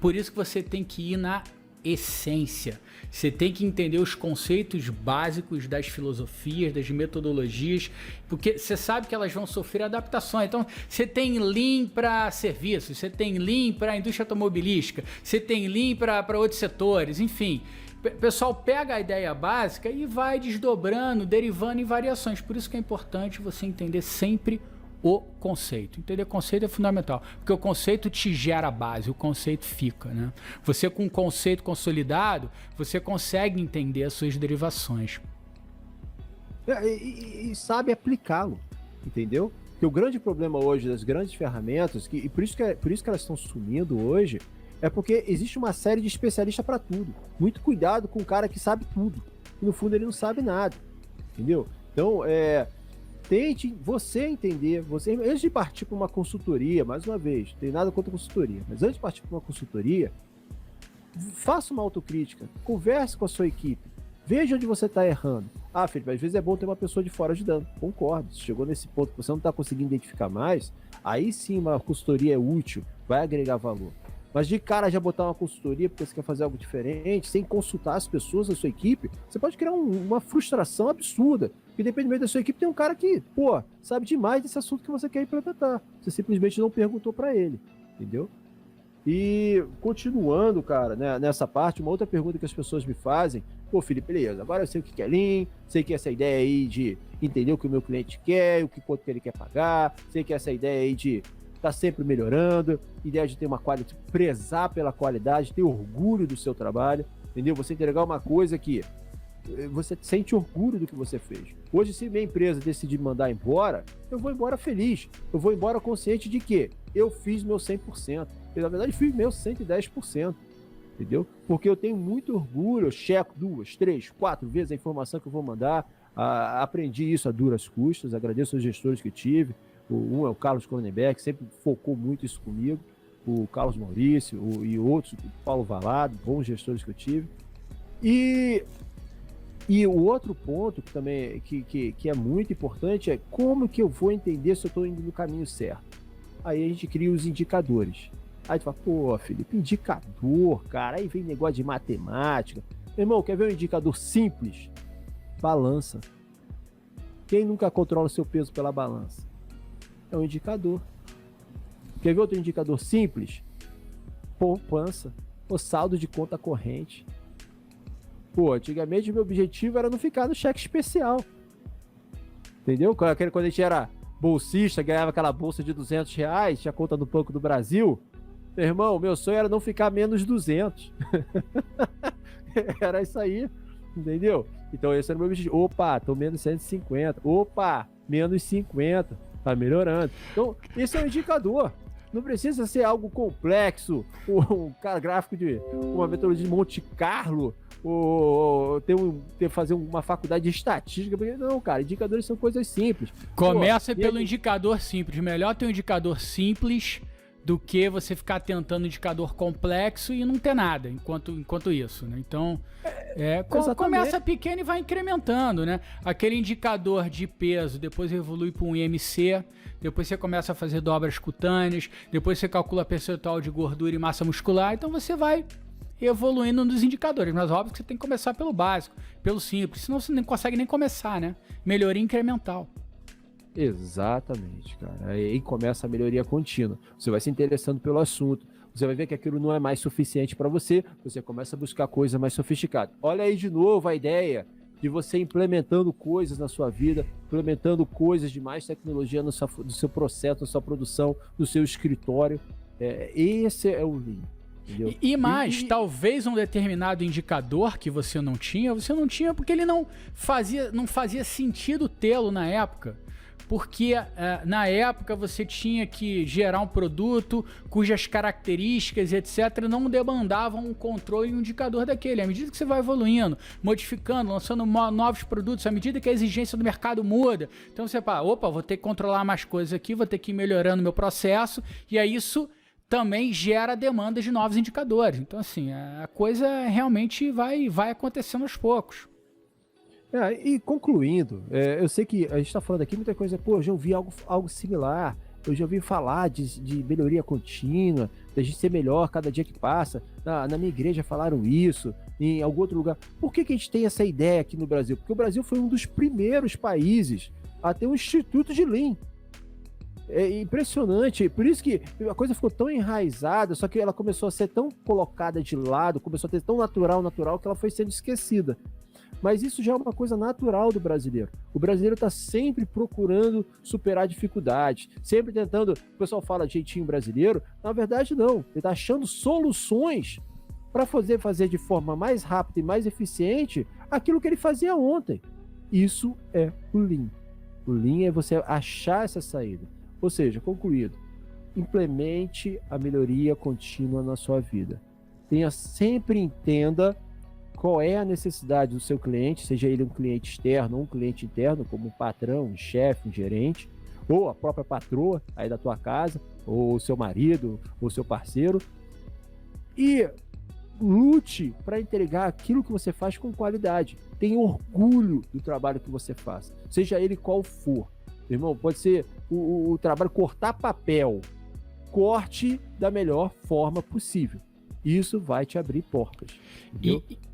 por isso que você tem que ir na essência. Você tem que entender os conceitos básicos das filosofias, das metodologias, porque você sabe que elas vão sofrer adaptações. Então, você tem Lean para serviços, você tem Lean para a indústria automobilística, você tem Lean para outros setores, enfim. O pessoal pega a ideia básica e vai desdobrando, derivando em variações. Por isso que é importante você entender sempre o conceito. Entender conceito é fundamental, porque o conceito te gera a base, o conceito fica, né? Você com um conceito consolidado, você consegue entender as suas derivações. E sabe aplicá-lo, entendeu? Porque o grande problema hoje das grandes ferramentas, e por isso que elas estão sumindo hoje, é porque existe uma série de especialistas para tudo. Muito cuidado com o cara que sabe tudo, e no fundo ele não sabe nada, entendeu? Então, tente você entender, antes de partir para uma consultoria, mais uma vez, não tem nada contra consultoria, mas antes de partir para uma consultoria, faça uma autocrítica, converse com a sua equipe, veja onde você está errando. Ah, Felipe, às vezes é bom ter uma pessoa de fora ajudando. Concordo, se chegou nesse ponto que você não está conseguindo identificar mais, aí sim uma consultoria é útil, vai agregar valor. Mas de cara já botar uma consultoria porque você quer fazer algo diferente, sem consultar as pessoas da sua equipe, você pode criar uma frustração absurda. Porque dependendo da sua equipe, tem um cara que, sabe demais desse assunto que você quer implementar. Você simplesmente não perguntou para ele, entendeu? E continuando, cara, né, nessa parte, uma outra pergunta que as pessoas me fazem, Felipe, beleza, agora eu sei o que é Lean, sei que essa ideia aí de entender o que o meu cliente quer, quanto que ele quer pagar, sei que essa ideia aí de tá sempre melhorando, ideia de ter uma qualidade, prezar pela qualidade, ter orgulho do seu trabalho, entendeu? Você entregar uma coisa que você sente orgulho do que você fez. Hoje, se minha empresa decidir me mandar embora, eu vou embora feliz, eu vou embora consciente de que eu fiz meu 100%, eu, na verdade, fiz meu 110%, entendeu? Porque eu tenho muito orgulho, eu checo 2, 3, 4 vezes a informação que eu vou mandar, aprendi isso a duras custas, agradeço aos gestores que tive. Um é o Carlos Cronenberg, que sempre focou muito isso comigo, o Carlos Maurício e outros, o Paulo Valado, bons gestores que eu tive. E o outro ponto que também que é muito importante é como que eu vou entender se eu estou indo no caminho certo. Aí a gente cria os indicadores. Aí tu fala, Felipe, indicador, cara, aí vem negócio de matemática. Meu irmão, quer ver um indicador simples? Balança. Quem nunca controla o seu peso pela balança? É um indicador. Quer ver outro indicador simples? Poupança. O saldo de conta corrente. Antigamente meu objetivo era não ficar no cheque especial. Entendeu? Quando a gente era bolsista, ganhava aquela bolsa de R$200, tinha conta no Banco do Brasil. Meu irmão, meu sonho era não ficar menos 200. Era isso aí. Entendeu? Então esse era o meu objetivo. Tô menos 150. Menos 50. Tá melhorando. Então, esse é um indicador. Não precisa ser algo complexo, um gráfico de uma metodologia de Monte Carlo, ou fazer uma faculdade de estatística. Não, cara, indicadores são coisas simples. Começa pelo indicador simples. Melhor ter um indicador simples do que você ficar tentando indicador complexo e não ter nada enquanto isso, né? Então, começa pequeno e vai incrementando, né? Aquele indicador de peso, depois evolui para um IMC, depois você começa a fazer dobras cutâneas, depois você calcula percentual de gordura e massa muscular, então você vai evoluindo nos indicadores, mas óbvio que você tem que começar pelo básico, pelo simples, senão você não consegue nem começar, né? Melhoria incremental. Exatamente, cara. Aí começa a melhoria contínua. Você vai se interessando pelo assunto. Você vai ver que aquilo não é mais suficiente para você. Você começa a buscar coisa mais sofisticada. Olha aí de novo a ideia de você implementando coisas na sua vida, implementando coisas de mais tecnologia no seu processo, na sua produção, no seu escritório. Esse é o Lean. E mais, talvez um determinado indicador que você não tinha porque ele não fazia sentido tê-lo na época. porque na época você tinha que gerar um produto cujas características, etc., não demandavam um controle e um indicador daquele. À medida que você vai evoluindo, modificando, lançando novos produtos, à medida que a exigência do mercado muda, então você fala, opa, vou ter que controlar mais coisas aqui, vou ter que ir melhorando meu processo, e aí isso também gera demanda de novos indicadores. Então, assim, a coisa realmente vai acontecendo aos poucos. E concluindo, eu sei que a gente está falando aqui muita coisa, pô, eu já ouvi algo similar, eu já ouvi falar de melhoria contínua, da gente ser melhor cada dia que passa, na minha igreja falaram isso, em algum outro lugar. Por que a gente tem essa ideia aqui no Brasil? Porque o Brasil foi um dos primeiros países a ter um instituto de Lean. É impressionante, por isso que a coisa ficou tão enraizada, só que ela começou a ser tão colocada de lado, começou a ter tão natural, que ela foi sendo esquecida. Mas isso já é uma coisa natural do brasileiro. O brasileiro está sempre procurando superar dificuldades, sempre tentando, o pessoal fala de jeitinho brasileiro, na verdade não, ele está achando soluções para fazer de forma mais rápida e mais eficiente aquilo que ele fazia ontem. Isso é o Lean. O Lean é você achar essa saída. Ou seja, concluído, implemente a melhoria contínua na sua vida. Sempre entenda qual é a necessidade do seu cliente, seja ele um cliente externo ou um cliente interno, como um patrão, um chefe, um gerente, ou a própria patroa aí da tua casa, ou o seu marido, ou o seu parceiro, e lute para entregar aquilo que você faz com qualidade. Tenha orgulho do trabalho que você faz, seja ele qual for. Irmão, pode ser o trabalho cortar papel. Corte da melhor forma possível. Isso vai te abrir portas.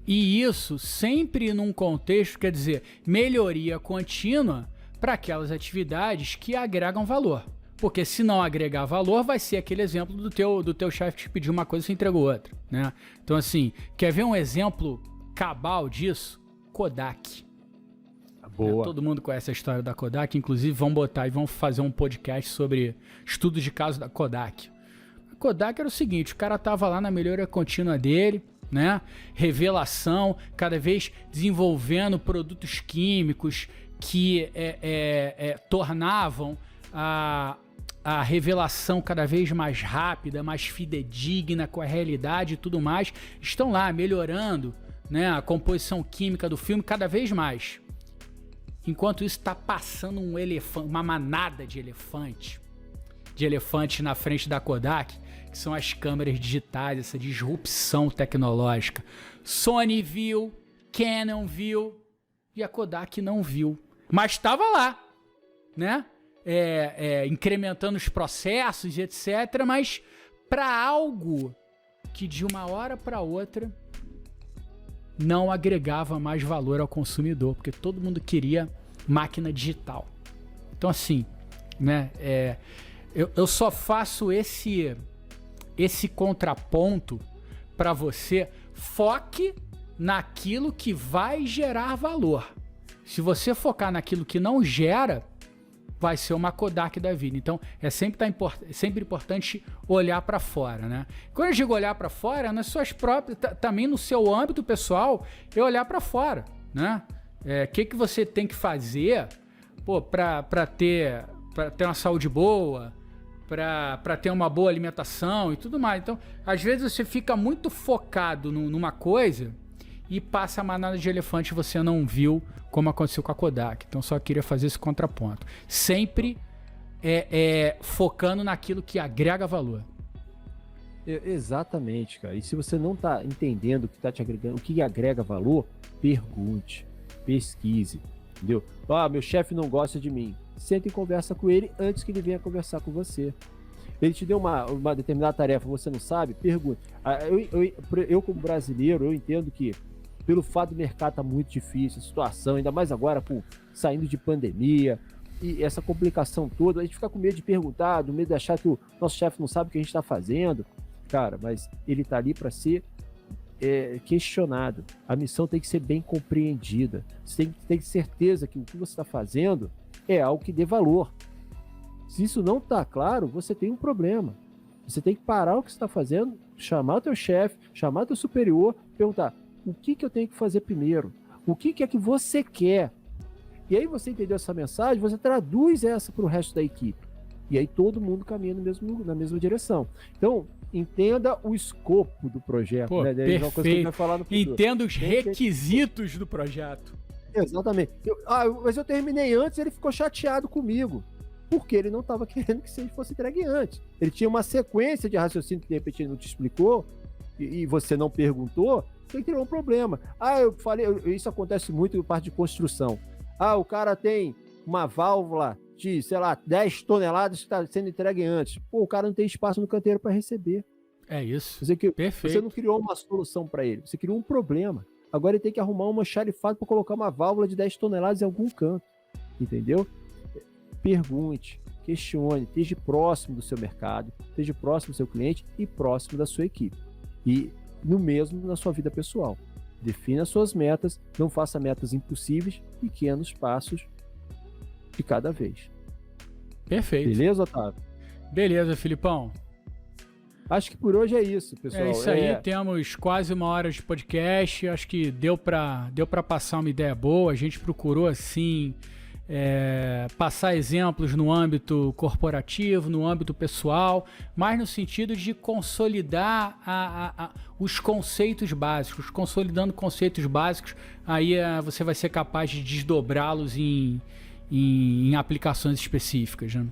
E isso sempre num contexto, quer dizer, melhoria contínua para aquelas atividades que agregam valor. Porque se não agregar valor, vai ser aquele exemplo do teu chefe te pedir uma coisa e você entregou outra, né? Então, assim, quer ver um exemplo cabal disso? Kodak. Boa. Todo mundo conhece a história da Kodak, inclusive vamos fazer um podcast sobre estudos de caso da Kodak. A Kodak era o seguinte, o cara tava lá na melhoria contínua dele, né? Revelação, cada vez desenvolvendo produtos químicos que tornavam a revelação cada vez mais rápida, mais fidedigna com a realidade e tudo mais. Estão lá melhorando, né, a composição química do filme cada vez mais. Enquanto isso, está passando um elefante, uma manada de elefante na frente da Kodak, que são as câmeras digitais, essa disrupção tecnológica. Sony viu, Canon viu e a Kodak não viu. Mas estava lá, né? Incrementando os processos, etc. Mas para algo que de uma hora para outra não agregava mais valor ao consumidor, porque todo mundo queria máquina digital. Então, assim, né, eu só faço esse contraponto para você. Foque naquilo que vai gerar valor. Se você focar naquilo que não gera, vai ser uma Kodak da vida. Então, é sempre importante olhar para fora, né? Quando eu digo olhar para fora, nas suas próprias, também no seu âmbito pessoal, é olhar para fora, né? Que você tem que fazer, para ter uma saúde boa, para ter uma boa alimentação e tudo mais. Então, às vezes você fica muito focado numa coisa e passa a manada de elefante e você não viu, como aconteceu com a Kodak. Então, só queria fazer esse contraponto. Sempre focando naquilo que agrega valor. Exatamente, cara. E se você não está entendendo o que está te agregando, o que agrega valor, pergunte, pesquise, entendeu? Meu chefe não gosta de mim. Senta e conversa com ele antes que ele venha conversar com você. Ele te deu uma determinada tarefa, você não sabe? Pergunte. Eu como brasileiro, eu entendo que pelo fato do mercado estar muito difícil, a situação, ainda mais agora saindo de pandemia, e essa complicação toda, a gente fica com medo de perguntar, do medo de achar que o nosso chefe não sabe o que a gente está fazendo. Cara, mas ele está ali para ser questionado. A missão tem que ser bem compreendida. Você tem que ter certeza que o que você está fazendo é algo que dê valor. Se isso não está claro, você tem um problema. Você tem que parar o que você está fazendo, chamar o teu chefe, chamar o teu superior, perguntar: o que eu tenho que fazer primeiro? O que é que você quer? E aí você entendeu essa mensagem, você traduz essa para o resto da equipe. E aí todo mundo caminha na mesma direção. Então, entenda o escopo do projeto. Pô, né? perfeito. Uma coisa que a gente vai falar no futuro. Entenda os requisitos do projeto. Exatamente. Mas eu terminei antes e ele ficou chateado comigo. Porque ele não estava querendo que ele fosse entregue antes. Ele tinha uma sequência de raciocínio que de repente ele não te explicou e você não perguntou, você criou um problema. Eu falei, isso acontece muito em parte de construção. O cara tem uma válvula de, sei lá, 10 toneladas que está sendo entregue antes. Pô, o cara não tem espaço no canteiro para receber. É isso. Perfeito. Você não criou uma solução para ele, você criou um problema. Agora ele tem que arrumar uma xarifada para colocar uma válvula de 10 toneladas em algum canto. Entendeu? Pergunte, questione, esteja próximo do seu mercado, esteja próximo do seu cliente e próximo da sua equipe. E no mesmo na sua vida pessoal. Defina suas metas, não faça metas impossíveis, pequenos passos de cada vez. Perfeito. Beleza, Otávio? Beleza, Filipão. Acho que por hoje é isso, pessoal. É isso aí, temos quase 1 hora de podcast. Acho que deu para passar uma ideia boa. A gente procurou, assim, passar exemplos no âmbito corporativo, no âmbito pessoal, mas no sentido de consolidar os conceitos básicos. Consolidando conceitos básicos, aí você vai ser capaz de desdobrá-los em aplicações específicas, né?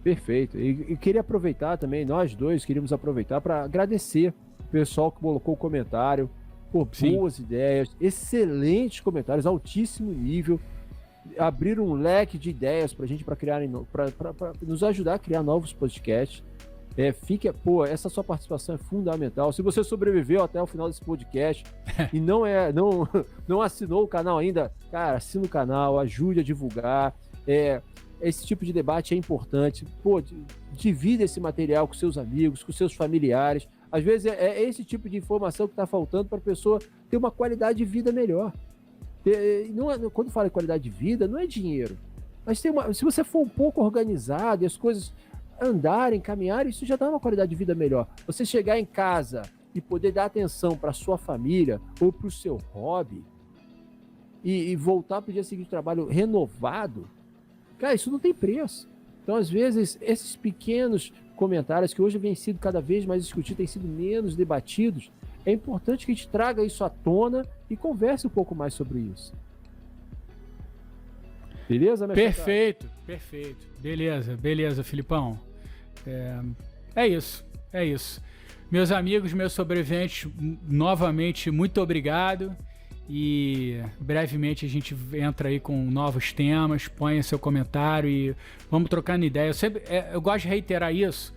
Perfeito. E queria aproveitar também, nós dois queríamos aproveitar para agradecer o pessoal que colocou o comentário, por boas ideias, excelentes comentários, altíssimo nível, abriram um leque de ideias para a gente, para nos ajudar a criar novos podcasts. Essa sua participação é fundamental. Se você sobreviveu até o final desse podcast e não assinou o canal ainda, cara, assina o canal, ajude a divulgar. Esse tipo de debate é importante. Divida esse material com seus amigos, com seus familiares. Às vezes é esse tipo de informação que está faltando para a pessoa ter uma qualidade de vida melhor. Quando fala em qualidade de vida, não é dinheiro. Mas se você for um pouco organizado e as coisas andarem, caminharem, isso já dá uma qualidade de vida melhor. Você chegar em casa e poder dar atenção para sua família ou para o seu hobby e voltar para o dia seguinte do trabalho renovado, cara, isso não tem preço. Então, às vezes, esses pequenos comentários que hoje vêm sido cada vez mais discutidos, têm sido menos debatidos, é importante que a gente traga isso à tona e converse um pouco mais sobre isso. Beleza, minha Perfeito. Beleza, Filipão. É isso. Meus amigos, meus sobreviventes, novamente, muito obrigado. E brevemente a gente entra aí com novos temas, ponha seu comentário e vamos trocando ideia. Eu gosto de reiterar isso.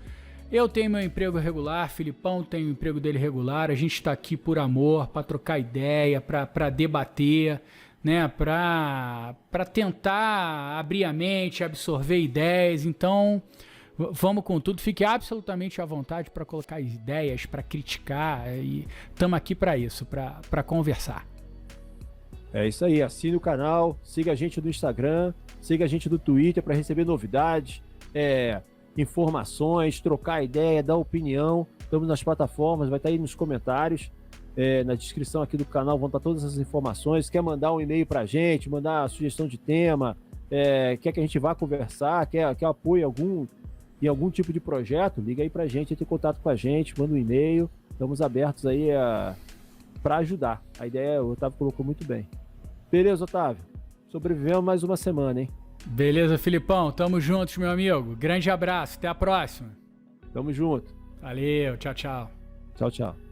Eu tenho meu emprego regular, Filipão tem o emprego dele regular, a gente está aqui por amor, para trocar ideia, para debater, né? Para tentar abrir a mente, absorver ideias. Então, vamos com tudo. Fique absolutamente à vontade para colocar ideias, para criticar. E estamos aqui para isso, para conversar. É isso aí, assine o canal, siga a gente no Instagram, siga a gente no Twitter para receber novidades, informações, trocar ideia, dar opinião. Estamos nas plataformas, vai estar aí nos comentários, na descrição aqui do canal vão estar todas essas informações. Quer mandar um e-mail para a gente, mandar sugestão de tema, quer que a gente vá conversar, quer apoio em algum tipo de projeto, liga aí para a gente, entre em contato com a gente, manda um e-mail, estamos abertos aí para ajudar. A ideia o Otávio colocou muito bem. Beleza, Otávio? Sobrevivemos mais uma semana, hein? Beleza, Filipão. Tamo juntos, meu amigo. Grande abraço. Até a próxima. Tamo junto. Valeu. Tchau, tchau. Tchau, tchau.